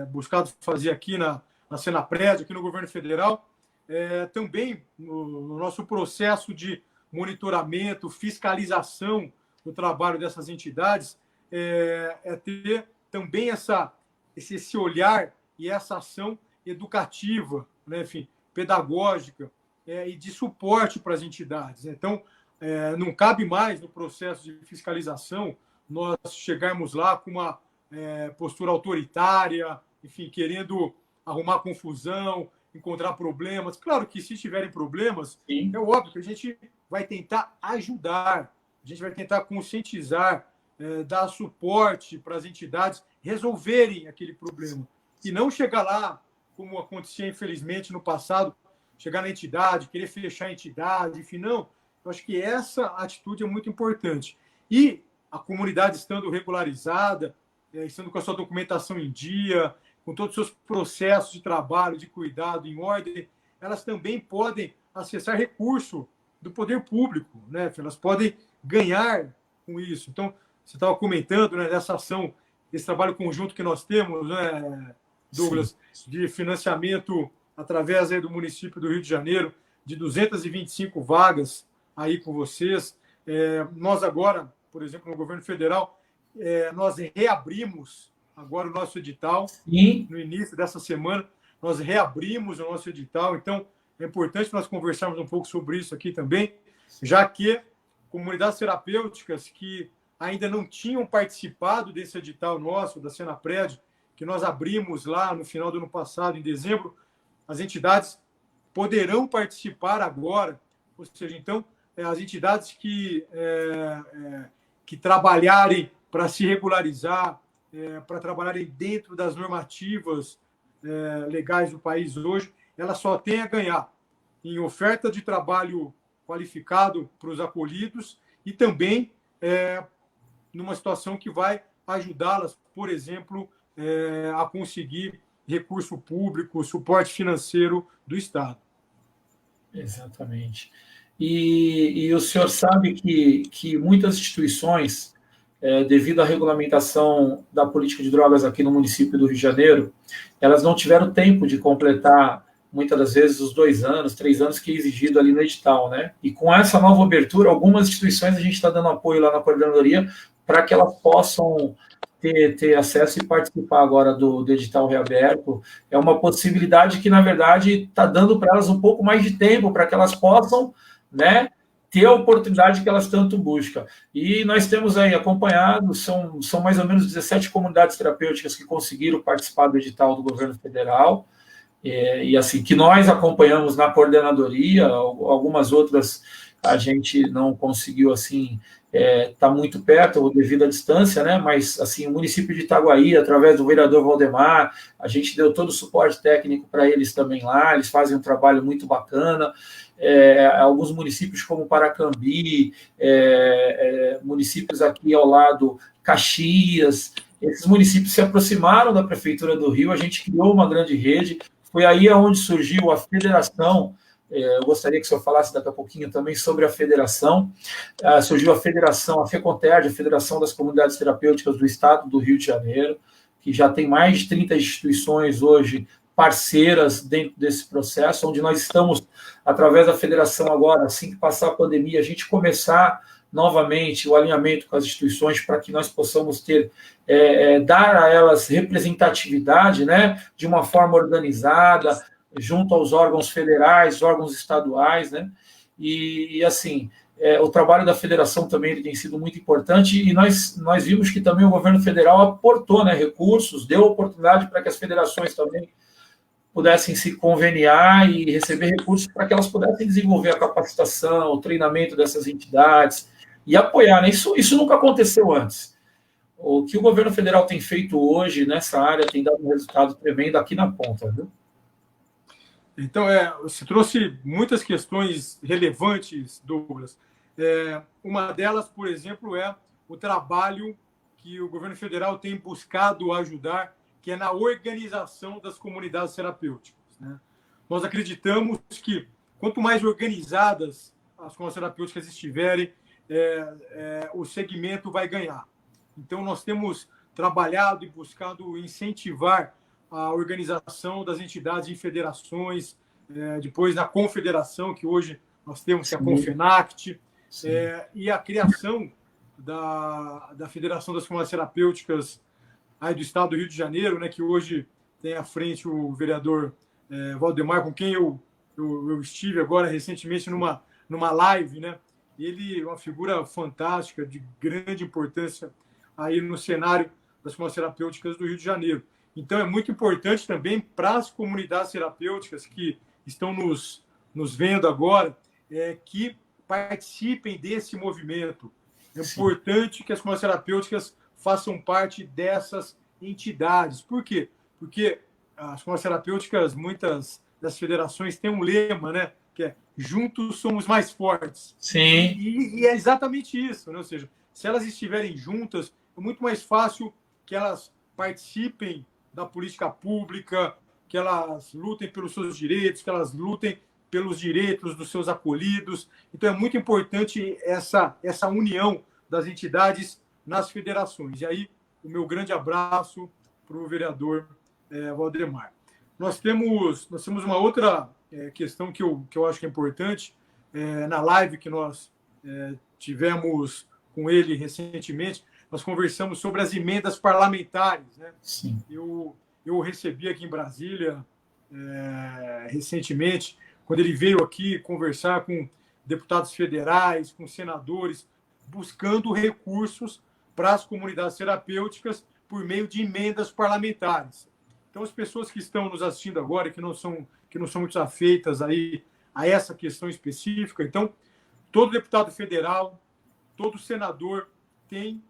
buscado fazer aqui na Senapred, aqui no governo federal, também no nosso processo de monitoramento, fiscalização do trabalho dessas entidades, ter também esse olhar e essa ação educativa, né, enfim, pedagógica e de suporte para as entidades. Então, não cabe mais no processo de fiscalização nós chegarmos lá com uma postura autoritária, enfim, querendo arrumar confusão, encontrar problemas. Claro que se tiverem problemas, sim, é óbvio que a gente vai tentar ajudar, a gente vai tentar conscientizar, dar suporte para as entidades resolverem aquele problema. E não chegar lá, como acontecia, infelizmente, no passado, chegar na entidade, querer fechar a entidade, enfim, não. Eu acho que essa atitude é muito importante. E a comunidade estando regularizada, estando com a sua documentação em dia, com todos os seus processos de trabalho, de cuidado em ordem, elas também podem acessar recurso do poder público, né? Elas podem ganhar com isso. Então, você estava comentando, né, dessa ação, esse trabalho conjunto que nós temos, né, Douglas, sim, de financiamento através aí do município do Rio de Janeiro, de 225 vagas aí com vocês. Nós agora, por exemplo, no governo federal, nós reabrimos agora o nosso edital. Sim. No início dessa semana, nós reabrimos o nosso edital. Então, é importante nós conversarmos um pouco sobre isso aqui também, já que comunidades terapêuticas que ainda não tinham participado desse edital nosso, da Senapred, que nós abrimos lá no final do ano passado, em dezembro, as entidades poderão participar agora. Ou seja, então, as entidades que trabalharem para se regularizar, para trabalharem dentro das normativas legais do país hoje, elas só têm a ganhar em oferta de trabalho qualificado para os acolhidos e também numa situação que vai ajudá-las, por exemplo, a conseguir recurso público, suporte financeiro do Estado. Exatamente. E o senhor sabe que muitas instituições, devido à regulamentação da política de drogas aqui no município do Rio de Janeiro, elas não tiveram tempo de completar, muitas das vezes, os 2 anos, 3 anos que é exigido ali no edital, né? E com essa nova abertura, algumas instituições a gente está dando apoio lá na coordenadoria para que elas possam ter acesso e participar agora do edital reaberto. É uma possibilidade que, na verdade, está dando para elas um pouco mais de tempo para que elas possam, né, ter a oportunidade que elas tanto buscam. E nós temos aí acompanhado, são mais ou menos 17 comunidades terapêuticas que conseguiram participar do edital do governo federal, e assim, que nós acompanhamos na coordenadoria, algumas outras a gente não conseguiu, assim, tá muito perto, ou devido à distância, né? Mas, assim, o município de Itaguaí, através do vereador Valdemar, a gente deu todo o suporte técnico para eles também lá, eles fazem um trabalho muito bacana. Alguns municípios como Paracambi, municípios aqui ao lado, Caxias, esses municípios se aproximaram da Prefeitura do Rio, a gente criou uma grande rede, foi aí onde surgiu a federação. Eu gostaria que o senhor falasse daqui a pouquinho também sobre a federação. Surgiu a federação, a FECONTERD, a Federação das Comunidades Terapêuticas do Estado do Rio de Janeiro, que já tem mais de 30 instituições hoje parceiras dentro desse processo, onde nós estamos, através da federação agora, assim que passar a pandemia, a gente começar novamente o alinhamento com as instituições para que nós possamos ter, dar a elas representatividade, né, de uma forma organizada, junto aos órgãos federais, órgãos estaduais, né? E assim, o trabalho da federação também ele tem sido muito importante, e nós vimos que também o governo federal aportou, né, recursos, deu oportunidade para que as federações também pudessem se conveniar e receber recursos para que elas pudessem desenvolver a capacitação, o treinamento dessas entidades e apoiar, né? Isso nunca aconteceu antes. O que o governo federal tem feito hoje nessa área tem dado um resultado tremendo aqui na ponta, viu? Então, você trouxe muitas questões relevantes, Douglas. Uma delas, por exemplo, é o trabalho que o governo federal tem buscado ajudar que é na organização das comunidades terapêuticas, né? Nós acreditamos que quanto mais organizadas as comunidades terapêuticas estiverem, o segmento vai ganhar. Então, nós temos trabalhado e buscado incentivar a organização das entidades em federações, depois na confederação, que hoje nós temos, que é a Confenact, e a criação da Federação das Comunidades Terapêuticas aí do Estado do Rio de Janeiro, né, que hoje tem à frente o vereador Valdemar, com quem eu estive agora recentemente numa live, né? Ele é uma figura fantástica, de grande importância aí no cenário das comunidades terapêuticas do Rio de Janeiro. Então, é muito importante também para as comunidades terapêuticas que estão nos vendo agora, que participem desse movimento. É importante que as comunidades terapêuticas façam parte dessas entidades. Por quê? Porque as comunidades terapêuticas, muitas das federações, têm um lema, né? Que é juntos somos mais fortes. Sim. E é exatamente isso, né? Ou seja, se elas estiverem juntas, é muito mais fácil que elas participem da política pública, que elas lutem pelos seus direitos, que elas lutem pelos direitos dos seus acolhidos. Então, é muito importante essa união das entidades nas federações. E aí, o meu grande abraço para o vereador Valdemar. Nós temos uma outra questão que eu acho que é importante. Na live que nós tivemos com ele recentemente, nós conversamos sobre as emendas parlamentares, né? Sim. Eu recebi aqui em Brasília, recentemente, quando ele veio aqui conversar com deputados federais, com senadores, buscando recursos para as comunidades terapêuticas por meio de emendas parlamentares. Então, as pessoas que estão nos assistindo agora, que não são muito afeitas aí a essa questão específica, então, todo deputado federal, todo senador tem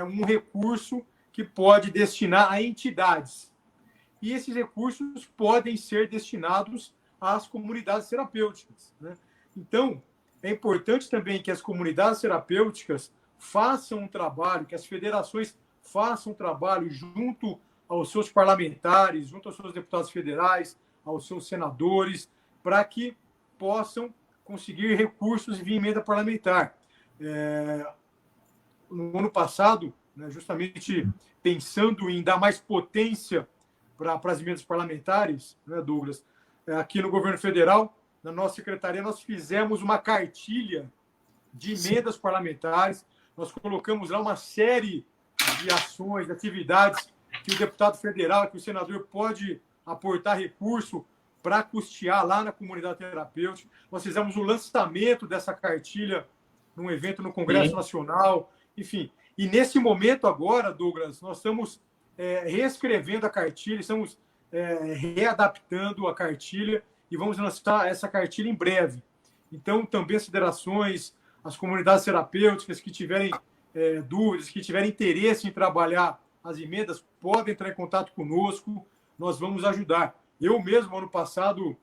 um recurso que pode destinar a entidades. E esses recursos podem ser destinados às comunidades terapêuticas, né? Então, é importante também que as comunidades terapêuticas façam um trabalho, que as federações façam um trabalho junto aos seus parlamentares, junto aos seus deputados federais, aos seus senadores, para que possam conseguir recursos via emenda parlamentar. No ano passado, né, justamente pensando em dar mais potência para as emendas parlamentares, né, Douglas, aqui no governo federal, na nossa secretaria, nós fizemos uma cartilha de emendas parlamentares, nós colocamos lá uma série de ações, de atividades que o deputado federal, que o senador pode aportar recurso para custear lá na comunidade terapêutica. Nós fizemos o lançamento dessa cartilha num evento no Congresso Nacional, enfim. E nesse momento agora, Douglas, nós estamos reescrevendo a cartilha, estamos readaptando a cartilha e vamos lançar essa cartilha em breve. Então, também as federações, as comunidades terapêuticas que tiverem dúvidas, que tiverem interesse em trabalhar as emendas, podem entrar em contato conosco, nós vamos ajudar. Eu mesmo, ano passado,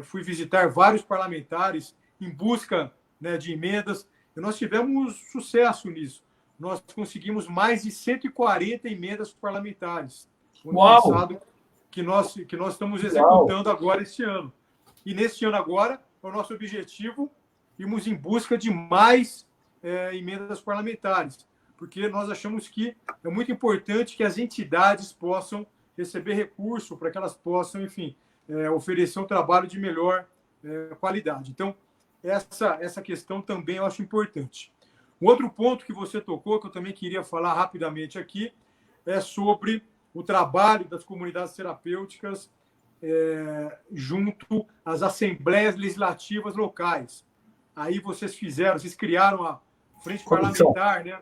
fui visitar vários parlamentares em busca, né, de emendas, e nós tivemos sucesso nisso. Nós conseguimos mais de 140 emendas parlamentares no ano passado, que nós estamos executando agora este ano. E neste ano agora, o nosso objetivo irmos em busca de mais emendas parlamentares, porque nós achamos que é muito importante que as entidades possam receber recurso para que elas possam, enfim, oferecer um trabalho de melhor qualidade. Então, essa questão também eu acho importante. Um outro ponto que você tocou, que eu também queria falar rapidamente aqui, é sobre o trabalho das comunidades terapêuticas junto às assembleias legislativas locais. Aí vocês criaram a frente parlamentar, né,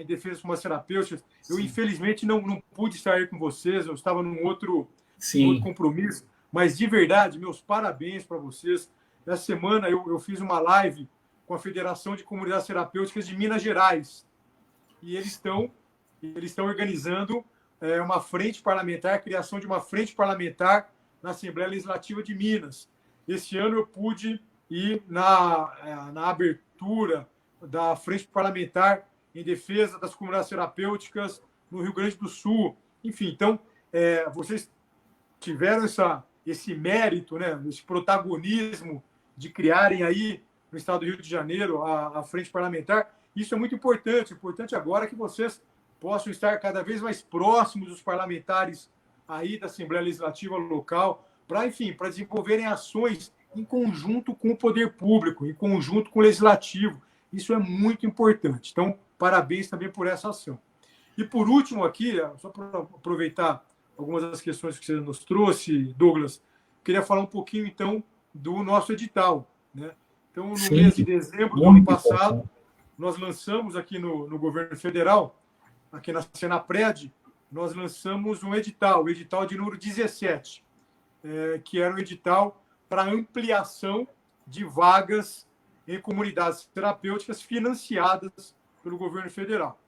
em defesa das comunidades terapêuticas. Eu, infelizmente, não pude estar aí com vocês, eu estava num outro compromisso, mas, de verdade, meus parabéns para vocês. Essa semana eu fiz uma live com a Federação de Comunidades Terapêuticas de Minas Gerais, e eles estão organizando uma frente parlamentar, a criação de uma frente parlamentar na Assembleia Legislativa de Minas. Esse ano eu pude ir na abertura da frente parlamentar em defesa das comunidades terapêuticas no Rio Grande do Sul. Enfim, então, vocês tiveram esse mérito, né, esse protagonismo de criarem aí no estado do Rio de Janeiro a frente parlamentar. Isso é muito importante. Importante agora que vocês possam estar cada vez mais próximos dos parlamentares aí da Assembleia Legislativa local, para, enfim, para desenvolverem ações em conjunto com o poder público, em conjunto com o legislativo. Isso é muito importante. Então, parabéns também por essa ação. E por último aqui, só para aproveitar algumas das questões que você nos trouxe, Douglas, queria falar um pouquinho, então, do nosso edital, né? Então, no mês de dezembro do ano passado, nós lançamos aqui no governo federal, aqui na Senapred, nós lançamos um edital, o edital de número 17, que era um edital para ampliação de vagas em comunidades terapêuticas financiadas pelo governo federal.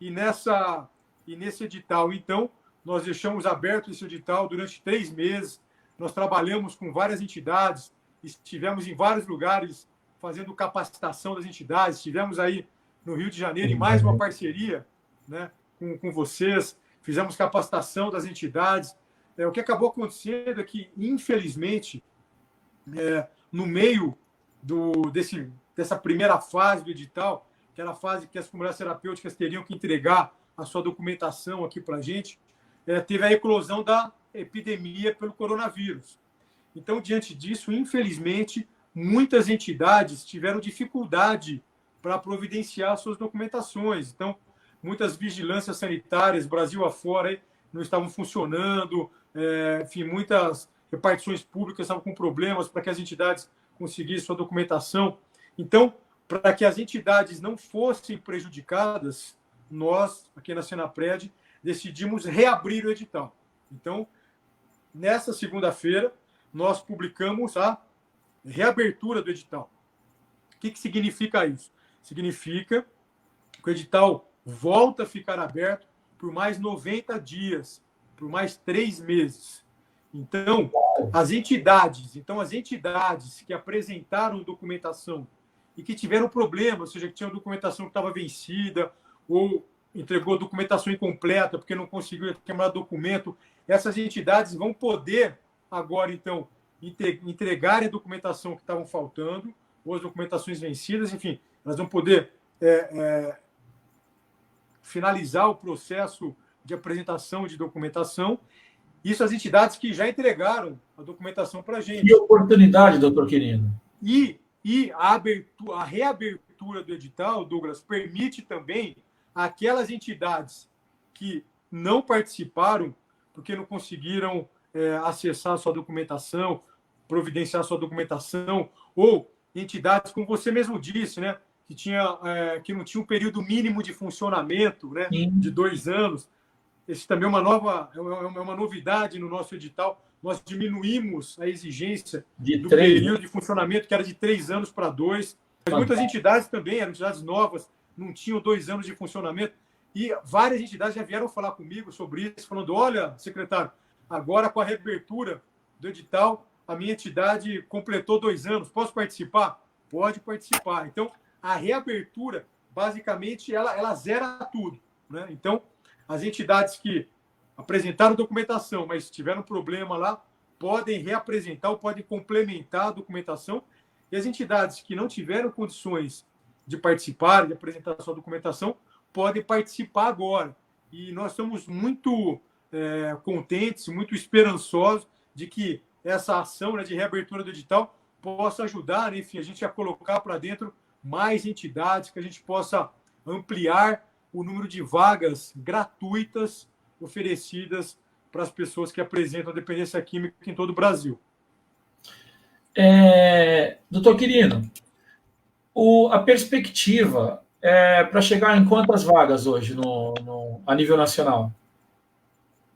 E nesse edital, então, nós deixamos aberto esse edital durante 3 meses, nós trabalhamos com várias entidades, estivemos em vários lugares fazendo capacitação das entidades, estivemos aí no Rio de Janeiro em mais uma parceria, né, com vocês, fizemos capacitação das entidades. O que acabou acontecendo é que, infelizmente, no meio dessa primeira fase do edital, que era a fase que as comunidades terapêuticas teriam que entregar a sua documentação aqui para a gente, teve a eclosão da epidemia pelo coronavírus. Então, diante disso, infelizmente, muitas entidades tiveram dificuldade para providenciar suas documentações. Então, muitas vigilâncias sanitárias, Brasil afora, não estavam funcionando, enfim, muitas repartições públicas estavam com problemas para que as entidades conseguissem sua documentação. Então, para que as entidades não fossem prejudicadas, nós, aqui na Senapred, decidimos reabrir o edital. Então, nessa segunda-feira, nós publicamos a reabertura do edital. O que significa isso? Significa que o edital volta a ficar aberto por mais 90 dias, por mais 3 meses. Então, as entidades que apresentaram documentação e que tiveram problema, ou seja, que tinham documentação que estava vencida ou entregou documentação incompleta porque não conseguiu determinado documento, essas entidades vão poder agora, então, entregarem a documentação que estavam faltando, ou as documentações vencidas, enfim, elas vão poder finalizar o processo de apresentação de documentação. Isso as entidades que já entregaram a documentação para a gente. Que oportunidade, doutor querido. E a reabertura do edital, Douglas, permite também aquelas entidades que não participaram, porque não conseguiram acessar a sua documentação, providenciar a sua documentação, ou entidades, como você mesmo disse, né, que não tinha um período mínimo de funcionamento, né, de 2 anos. Esse também é uma novidade no nosso edital. Nós diminuímos a exigência do período de funcionamento, que era de 3 anos para 2. Mas muitas entidades também, eram entidades novas, não tinham 2 anos de funcionamento. E várias entidades já vieram falar comigo sobre isso, falando: olha, secretário, agora com a reabertura do edital, a minha entidade completou 2 anos. Posso participar? Pode participar. Então, a reabertura, basicamente, ela zera tudo, né? Então, as entidades que apresentaram documentação, mas tiveram problema lá, podem reapresentar ou podem complementar a documentação. E as entidades que não tiveram condições de participar, de apresentar a sua documentação, podem participar agora. E nós estamos muito contentes, muito esperançosos de que essa ação, né, de reabertura do edital possa ajudar, né, enfim, a gente a colocar para dentro mais entidades, que a gente possa ampliar o número de vagas gratuitas oferecidas para as pessoas que apresentam dependência química em todo o Brasil. Doutor Quirino, a perspectiva para chegar em quantas vagas hoje a nível nacional?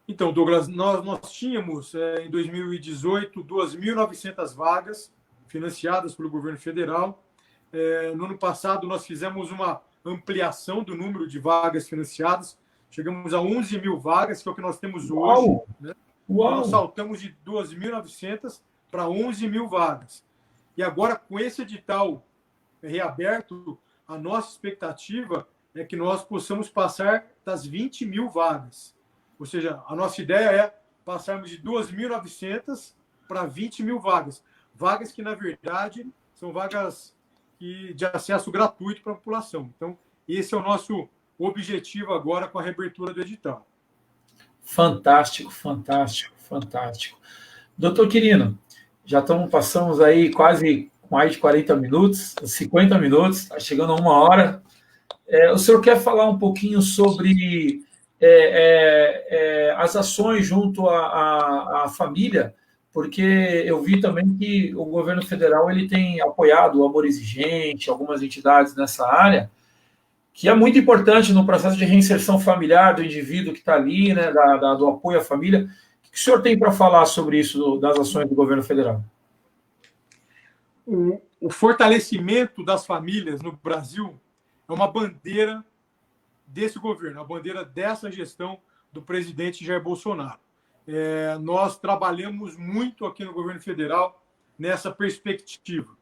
Então, Douglas, nós tínhamos em 2018 2.900 vagas financiadas pelo governo federal. No ano passado, nós fizemos uma ampliação do número de vagas financiadas. Chegamos a 11 mil vagas, que é o que nós temos hoje. Uau! Né? Uau! Nós saltamos de 2.900 para 11 mil vagas. E agora, com esse edital reaberto, a nossa expectativa é que nós possamos passar das 20 mil vagas. Ou seja, a nossa ideia é passarmos de 2.900 para 20 mil vagas. Vagas que, na verdade, são vagas de acesso gratuito para a população. Então, esse é o nosso objetivo agora com a reabertura do edital. Fantástico, fantástico, fantástico. Doutor Quirino, passamos aí quase mais de 40 minutos, 50 minutos, está chegando a 1 hora. O senhor quer falar um pouquinho sobre as ações junto à família? Porque eu vi também que o governo federal ele tem apoiado o Amor Exigente, algumas entidades nessa área, que é muito importante no processo de reinserção familiar do indivíduo que está ali, né, do apoio à família. O que o senhor tem para falar sobre isso, das ações do governo federal? O fortalecimento das famílias no Brasil é uma bandeira desse governo, a bandeira dessa gestão do presidente Jair Bolsonaro. Nós trabalhamos muito aqui no governo federal nessa perspectiva.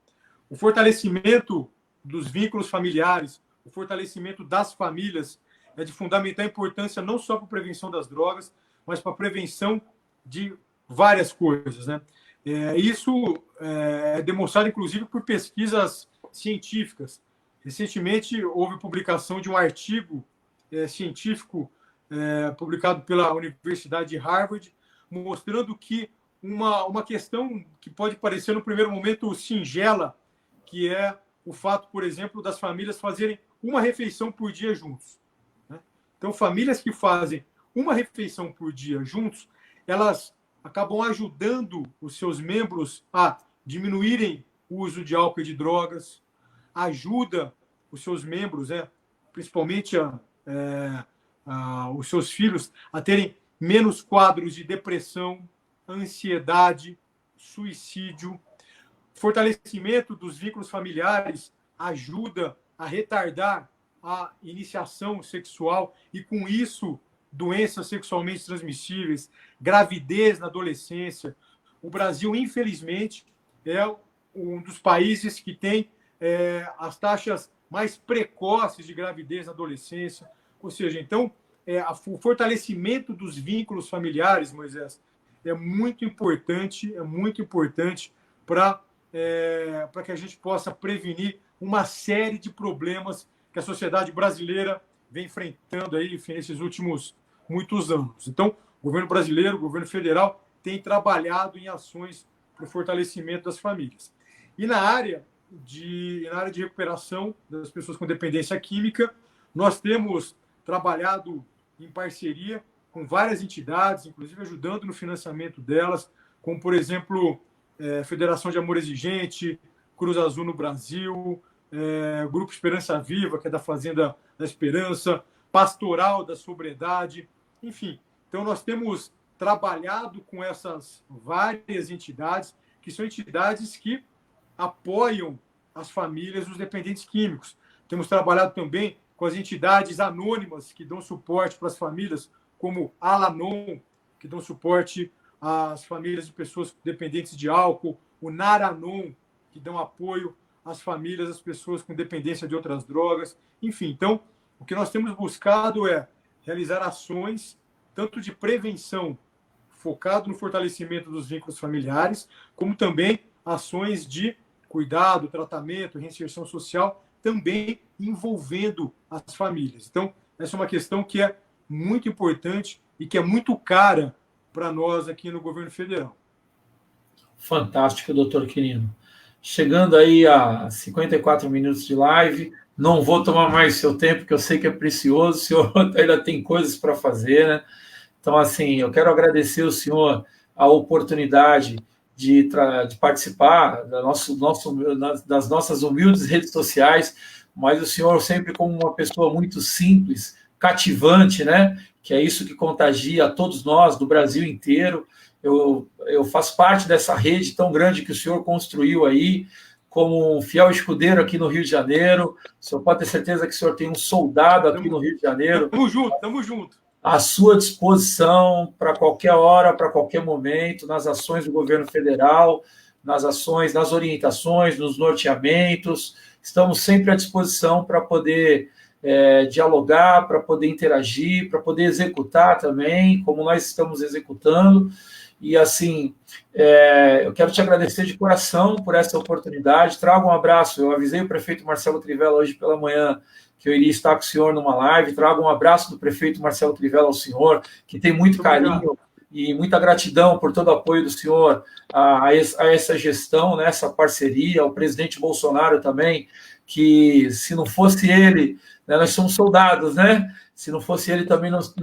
O fortalecimento dos vínculos familiares, o fortalecimento das famílias é de fundamental importância não só para a prevenção das drogas, mas para a prevenção de várias coisas, né? Isso é demonstrado, inclusive, por pesquisas científicas. Recentemente, houve publicação de um artigo científico publicado pela Universidade de Harvard, mostrando que uma questão que pode parecer, no primeiro momento, singela, que é o fato, por exemplo, das famílias fazerem uma refeição por dia juntos, né? Então, famílias que fazem uma refeição por dia juntos, elas acabam ajudando os seus membros a diminuírem o uso de álcool e de drogas, ajuda os seus membros, principalmente os seus filhos, a terem menos quadros de depressão, ansiedade, suicídio. Fortalecimento dos vínculos familiares ajuda a retardar a iniciação sexual e, com isso, doenças sexualmente transmissíveis, gravidez na adolescência. O Brasil, infelizmente, é um dos países que tem as taxas mais precoces de gravidez na adolescência. Ou seja, então, o fortalecimento dos vínculos familiares, Moisés, é muito importante para que a gente possa prevenir uma série de problemas que a sociedade brasileira vem enfrentando aí, enfim, nesses últimos muitos anos. Então, o governo brasileiro, o governo federal, tem trabalhado em ações para o fortalecimento das famílias. E na área de recuperação das pessoas com dependência química, nós temos trabalhado em parceria com várias entidades, inclusive ajudando no financiamento delas, como, por exemplo, Federação de Amor Exigente, Cruz Azul no Brasil, Grupo Esperança Viva, que é da Fazenda da Esperança, Pastoral da Sobriedade, enfim. Então, nós temos trabalhado com essas várias entidades, que são entidades que apoiam as famílias dos dependentes químicos. Temos trabalhado também com as entidades anônimas que dão suporte para as famílias, como a Alanon, que dão suporte às famílias de pessoas dependentes de álcool, o Naranon, que dão apoio às famílias das pessoas com dependência de outras drogas. Enfim, então, o que nós temos buscado é realizar ações, tanto de prevenção, focado no fortalecimento dos vínculos familiares, como também ações de cuidado, tratamento, reinserção social, também envolvendo as famílias. Então, essa é uma questão que é muito importante e que é muito cara para nós aqui no governo federal. Fantástico, doutor Quirino. Chegando aí a 54 minutos de live, não vou tomar mais seu tempo, porque eu sei que é precioso, o senhor ainda tem coisas para fazer, né? Então, assim, eu quero agradecer ao senhor a oportunidade de participar das nossas humildes redes sociais, mas o senhor sempre como uma pessoa muito simples, cativante, né? Que é isso que contagia a todos nós do Brasil inteiro. Eu faço parte dessa rede tão grande que o senhor construiu aí, como um fiel escudeiro aqui no Rio de Janeiro. O senhor pode ter certeza que o senhor tem um soldado aqui no Rio de Janeiro. Tamo junto. À sua disposição para qualquer hora, para qualquer momento, nas ações do governo federal, nas ações, nas orientações, nos norteamentos. Estamos sempre à disposição para poder dialogar, para poder interagir, para poder executar também, como nós estamos executando. E, assim, eu quero te agradecer de coração por essa oportunidade. Trago um abraço. Eu avisei o prefeito Marcelo Crivella hoje pela manhã que eu iria estar com o senhor numa live. Trago um abraço do prefeito Marcelo Crivella ao senhor, que tem muito carinho e muita gratidão por todo o apoio do senhor a essa gestão, né, essa parceria, ao presidente Bolsonaro também, que se não fosse ele, né, nós somos soldados, né? Se não fosse ele também, nós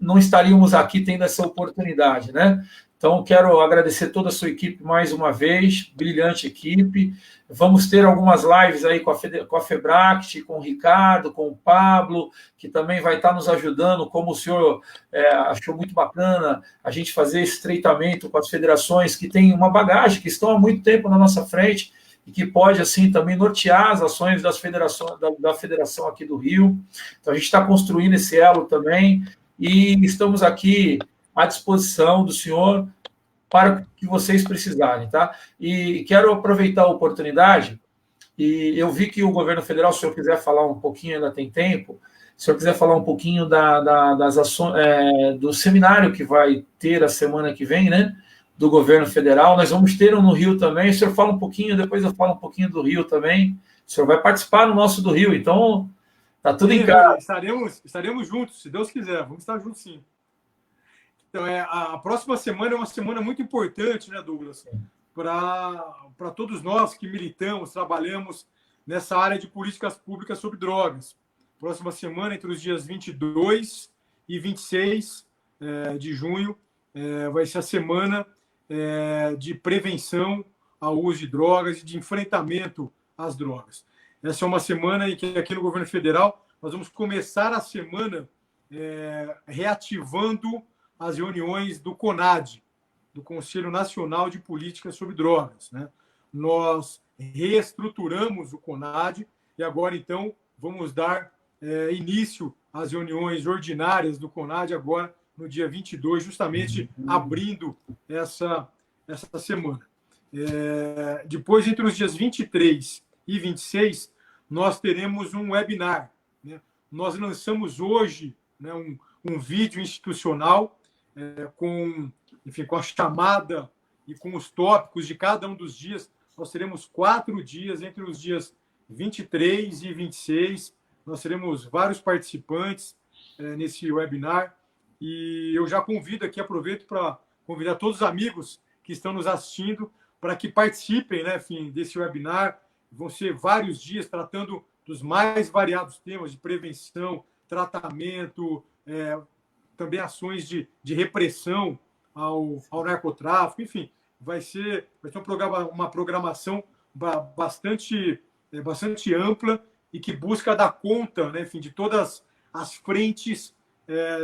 não estaríamos aqui tendo essa oportunidade, né? Então, quero agradecer toda a sua equipe mais uma vez, brilhante equipe. Vamos ter algumas lives aí com a Febract, com o Ricardo, com o Pablo, que também vai estar nos ajudando, como o senhor achou muito bacana a gente fazer esse estreitamento com as federações que têm uma bagagem, que estão há muito tempo na nossa frente e que pode, assim, também nortear as ações das federações, da federação aqui do Rio. Então, a gente está construindo esse elo também e estamos aqui à disposição do senhor para o que vocês precisarem, tá? E quero aproveitar a oportunidade, e eu vi que o governo federal, se o senhor quiser falar um pouquinho, ainda tem tempo, se o senhor quiser falar um pouquinho das ações, do seminário que vai ter a semana que vem, né, do governo federal, nós vamos ter um no Rio também, o senhor fala um pouquinho, depois eu falo um pouquinho do Rio também, o senhor vai participar no nosso do Rio, então tá tudo em casa. Estaremos juntos, se Deus quiser, vamos estar juntos sim. Então, a próxima semana é uma semana muito importante, né, Douglas? Para todos nós que militamos, trabalhamos nessa área de políticas públicas sobre drogas. Próxima semana, entre os dias 22 e 26 de junho, vai ser a semana de prevenção ao uso de drogas e de enfrentamento às drogas. Essa é uma semana em que, aqui no governo federal, nós vamos começar a semana reativando as reuniões do CONAD, do Conselho Nacional de Políticas sobre Drogas, né? Nós reestruturamos o CONAD e agora, então, vamos dar início às reuniões ordinárias do CONAD agora no dia 22, justamente abrindo essa semana. Depois, entre os dias 23 e 26, nós teremos um webinar, né? Nós lançamos hoje, né, um vídeo institucional com a chamada e com os tópicos de cada um dos dias. Nós teremos 4 dias, entre os dias 23 e 26. Nós teremos vários participantes nesse webinar. E eu já convido aqui, aproveito para convidar todos os amigos que estão nos assistindo para que participem, né, enfim, desse webinar. Vão ser vários dias tratando dos mais variados temas de prevenção, tratamento, também ações de repressão ao narcotráfico, enfim, vai ser uma programação bastante ampla e que busca dar conta, né, enfim, de todas as frentes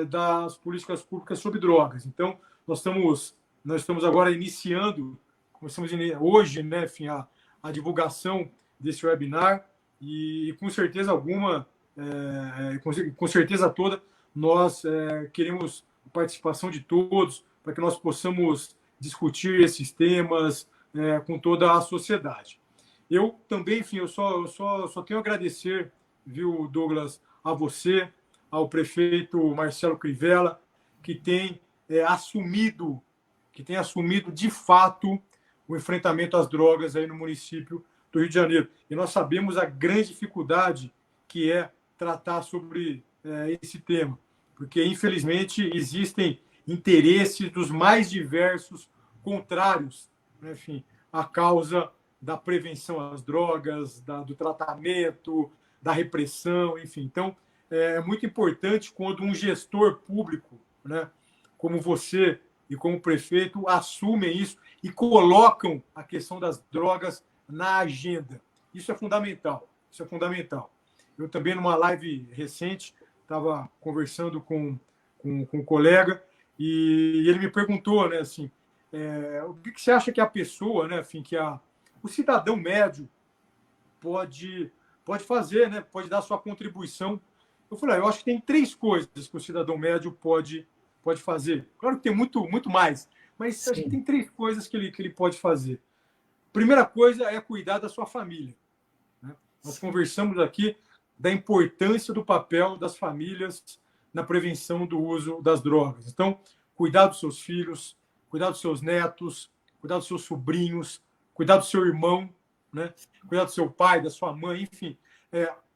das políticas públicas sobre drogas. Então, nós estamos agora iniciando, começamos hoje, né, enfim, a divulgação desse webinar e com certeza alguma, com certeza toda, nós queremos a participação de todos para que nós possamos discutir esses temas com toda a sociedade. Eu também, enfim, eu só tenho a agradecer, viu, Douglas, a você, ao prefeito Marcelo Crivella, que tem assumido de fato o enfrentamento às drogas aí no município do Rio de Janeiro. E nós sabemos a grande dificuldade que é tratar sobre esse tema, porque, infelizmente, existem interesses dos mais diversos contrários, né, enfim, à causa da prevenção às drogas, do tratamento, da repressão, enfim. Então, é muito importante quando um gestor público, né, como você e como prefeito, assumem isso e colocam a questão das drogas na agenda. Isso é fundamental. Isso é fundamental. Eu também, numa live recente, estava conversando com um colega e ele me perguntou, né, assim, o que você acha que a pessoa, né, enfim, o cidadão médio pode fazer, né, pode dar sua contribuição. Eu falei, eu acho que tem 3 coisas que o cidadão médio pode fazer. Claro que tem muito mais, mas acho que tem 3 coisas que ele pode fazer. Primeira coisa é cuidar da sua família, né? Nós conversamos aqui, da importância do papel das famílias na prevenção do uso das drogas. Então, cuidar dos seus filhos, cuidar dos seus netos, cuidar dos seus sobrinhos, cuidar do seu irmão, né? Cuidar do seu pai, da sua mãe, enfim.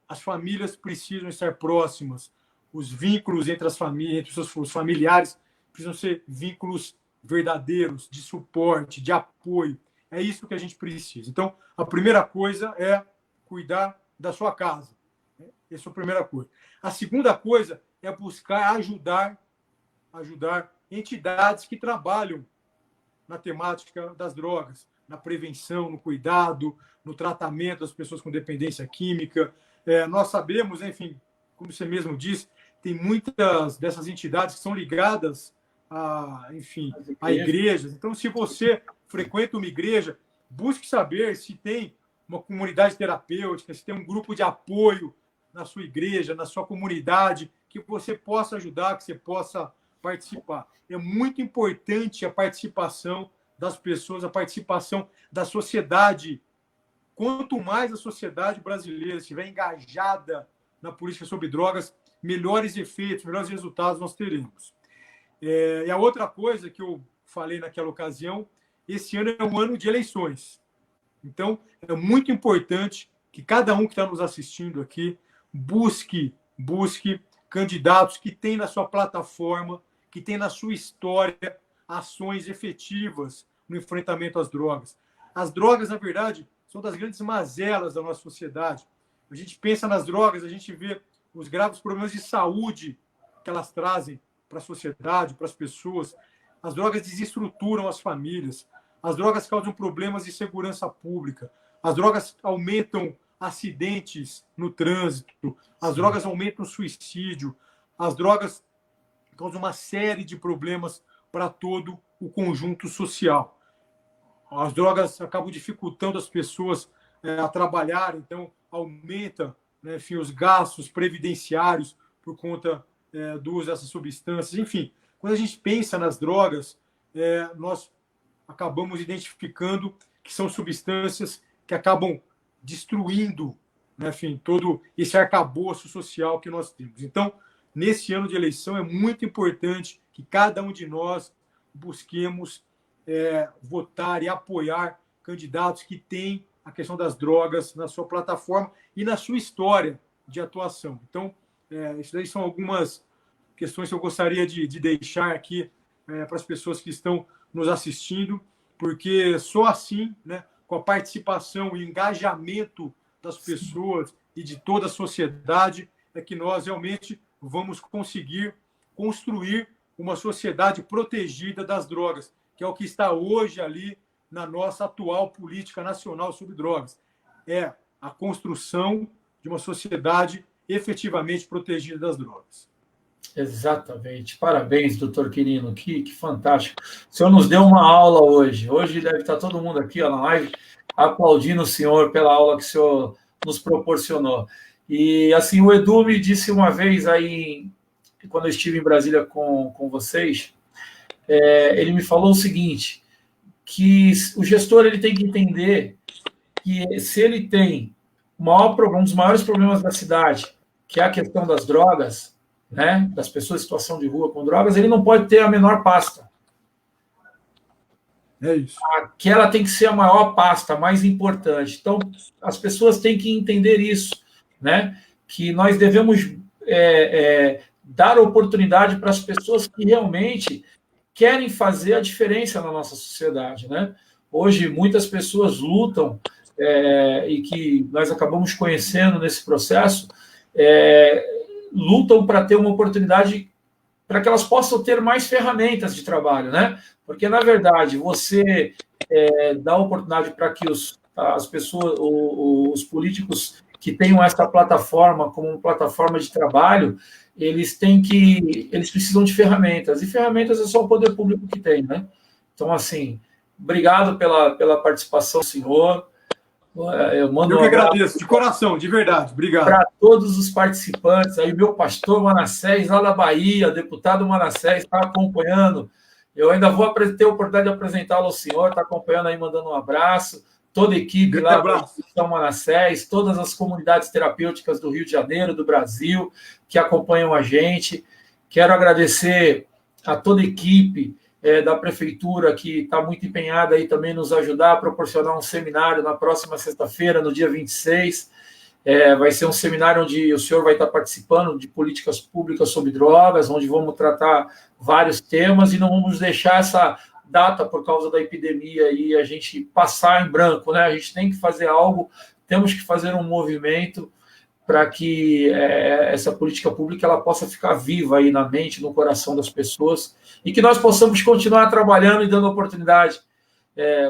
As famílias precisam estar próximas. Os vínculos entre as famílias, entre os familiares, precisam ser vínculos verdadeiros, de suporte, de apoio. É isso que a gente precisa. Então, a primeira coisa é cuidar da sua casa. Essa é a primeira coisa. A segunda coisa é buscar ajudar entidades que trabalham na temática das drogas, na prevenção, no cuidado, no tratamento das pessoas com dependência química. Nós sabemos, enfim, como você mesmo disse, tem muitas dessas entidades que são ligadas a igrejas. Então, se você frequenta uma igreja, busque saber se tem uma comunidade terapêutica, se tem um grupo de apoio na sua igreja, na sua comunidade, que você possa ajudar, que você possa participar. É muito importante a participação das pessoas, a participação da sociedade. Quanto mais a sociedade brasileira estiver engajada na política sobre drogas, melhores efeitos, melhores resultados nós teremos. E a outra coisa que eu falei naquela ocasião, esse ano é um ano de eleições. Então, é muito importante que cada um que está nos assistindo aqui busque candidatos que têm na sua plataforma, que têm na sua história ações efetivas no enfrentamento às drogas. As drogas, na verdade, são das grandes mazelas da nossa sociedade. A gente pensa nas drogas, a gente vê os graves problemas de saúde que elas trazem para a sociedade, para as pessoas. As drogas desestruturam as famílias. As drogas causam problemas de segurança pública. As drogas aumentam acidentes no trânsito. As drogas aumentam o suicídio. As drogas causam uma série de problemas para todo o conjunto social. As drogas acabam dificultando as pessoas a trabalhar, então aumenta, né, enfim, os gastos previdenciários por conta do uso dessas substâncias. Enfim, quando a gente pensa nas drogas, nós acabamos identificando que são substâncias que acabam destruindo, né, enfim, todo esse arcabouço social que nós temos. Então, nesse ano de eleição, é muito importante que cada um de nós busquemos votar e apoiar candidatos que têm a questão das drogas na sua plataforma e na sua história de atuação. Então, isso daí são algumas questões que eu gostaria de deixar aqui para as pessoas que estão nos assistindo, porque só assim, né, com a participação e engajamento das pessoas e de toda a sociedade, é que nós realmente vamos conseguir construir uma sociedade protegida das drogas, que é o que está hoje ali na nossa atual política nacional sobre drogas. É a construção de uma sociedade efetivamente protegida das drogas. Exatamente. Parabéns, doutor Quirino. Que fantástico. O senhor nos deu uma aula hoje. Hoje deve estar todo mundo aqui na live aplaudindo o senhor pela aula que o senhor nos proporcionou. E, assim, o Edu me disse uma vez aí, quando eu estive em Brasília com vocês, ele me falou o seguinte, que o gestor ele tem que entender que se ele tem um dos maiores problemas da cidade, que é a questão das drogas, né, das pessoas em situação de rua com drogas, ele não pode ter a menor pasta. É isso. Aquela tem que ser a maior pasta, a mais importante. Então, as pessoas têm que entender isso, né, que nós devemos dar oportunidade para as pessoas que realmente querem fazer a diferença na nossa sociedade, né? Hoje, muitas pessoas lutam, e que nós acabamos conhecendo nesse processo, lutam para ter uma oportunidade para que elas possam ter mais ferramentas de trabalho, né? Porque, na verdade, você dá oportunidade para que as pessoas, os políticos que tenham essa plataforma como uma plataforma de trabalho, eles precisam de ferramentas, e ferramentas é só o poder público que tem, né? Então, assim, obrigado pela participação, senhor. Eu que agradeço, de coração, de verdade, obrigado. Para todos os participantes, aí meu pastor Manassés, lá da Bahia, deputado Manassés, está acompanhando. Eu ainda vou ter a oportunidade de apresentá-lo ao senhor, está acompanhando aí, mandando um abraço. toda a equipe Grande lá da abraço. Instituição Manassés, todas as comunidades terapêuticas do Rio de Janeiro, do Brasil, que acompanham a gente. Quero agradecer a toda a equipe da Prefeitura, que está muito empenhada aí também nos ajudar a proporcionar um seminário na próxima sexta-feira, no dia 26. Vai ser um seminário onde o senhor vai estar participando de políticas públicas sobre drogas, onde vamos tratar vários temas e não vamos deixar essa data, por causa da epidemia, e a gente passar em branco, né? A gente tem que fazer algo, temos que fazer um movimento para que essa política pública ela possa ficar viva aí na mente, no coração das pessoas, e que nós possamos continuar trabalhando e dando oportunidade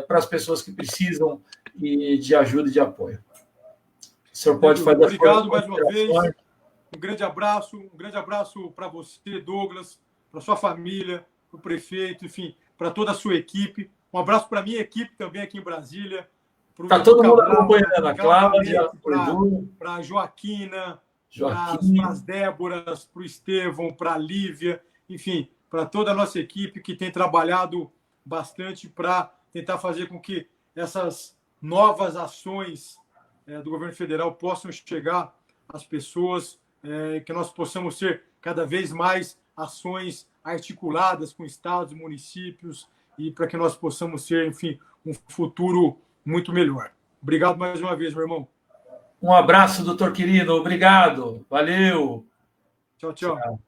para as pessoas que precisam de ajuda e de apoio. O senhor pode fazer obrigado mais uma vez. Um grande abraço para você, Douglas, para sua família, para o prefeito, enfim, para toda a sua equipe. Um abraço para a minha equipe também aqui em Brasília. Está todo mundo acompanhando a Cláudia, para a Joaquina, para as Déboras, para o Estevão, para a Lívia, enfim, para toda a nossa equipe que tem trabalhado bastante para tentar fazer com que essas novas ações do governo federal possam chegar às pessoas, que nós possamos ter cada vez mais ações articuladas com estados, municípios, e para que nós possamos ter, enfim, um futuro muito melhor. Obrigado mais uma vez, meu irmão. Um abraço, doutor querido. Obrigado. Valeu. Tchau, tchau.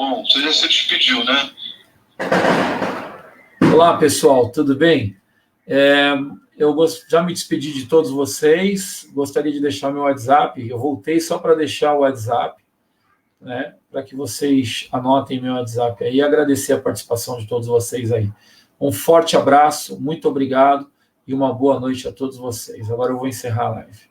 Bom, você já se despediu, né? Olá, pessoal, tudo bem? Já me despedi de todos vocês, gostaria de deixar meu WhatsApp, eu voltei só para deixar o WhatsApp, né, para que vocês anotem meu WhatsApp aí e agradecer a participação de todos vocês aí. Um forte abraço, muito obrigado e uma boa noite a todos vocês. Agora eu vou encerrar a live.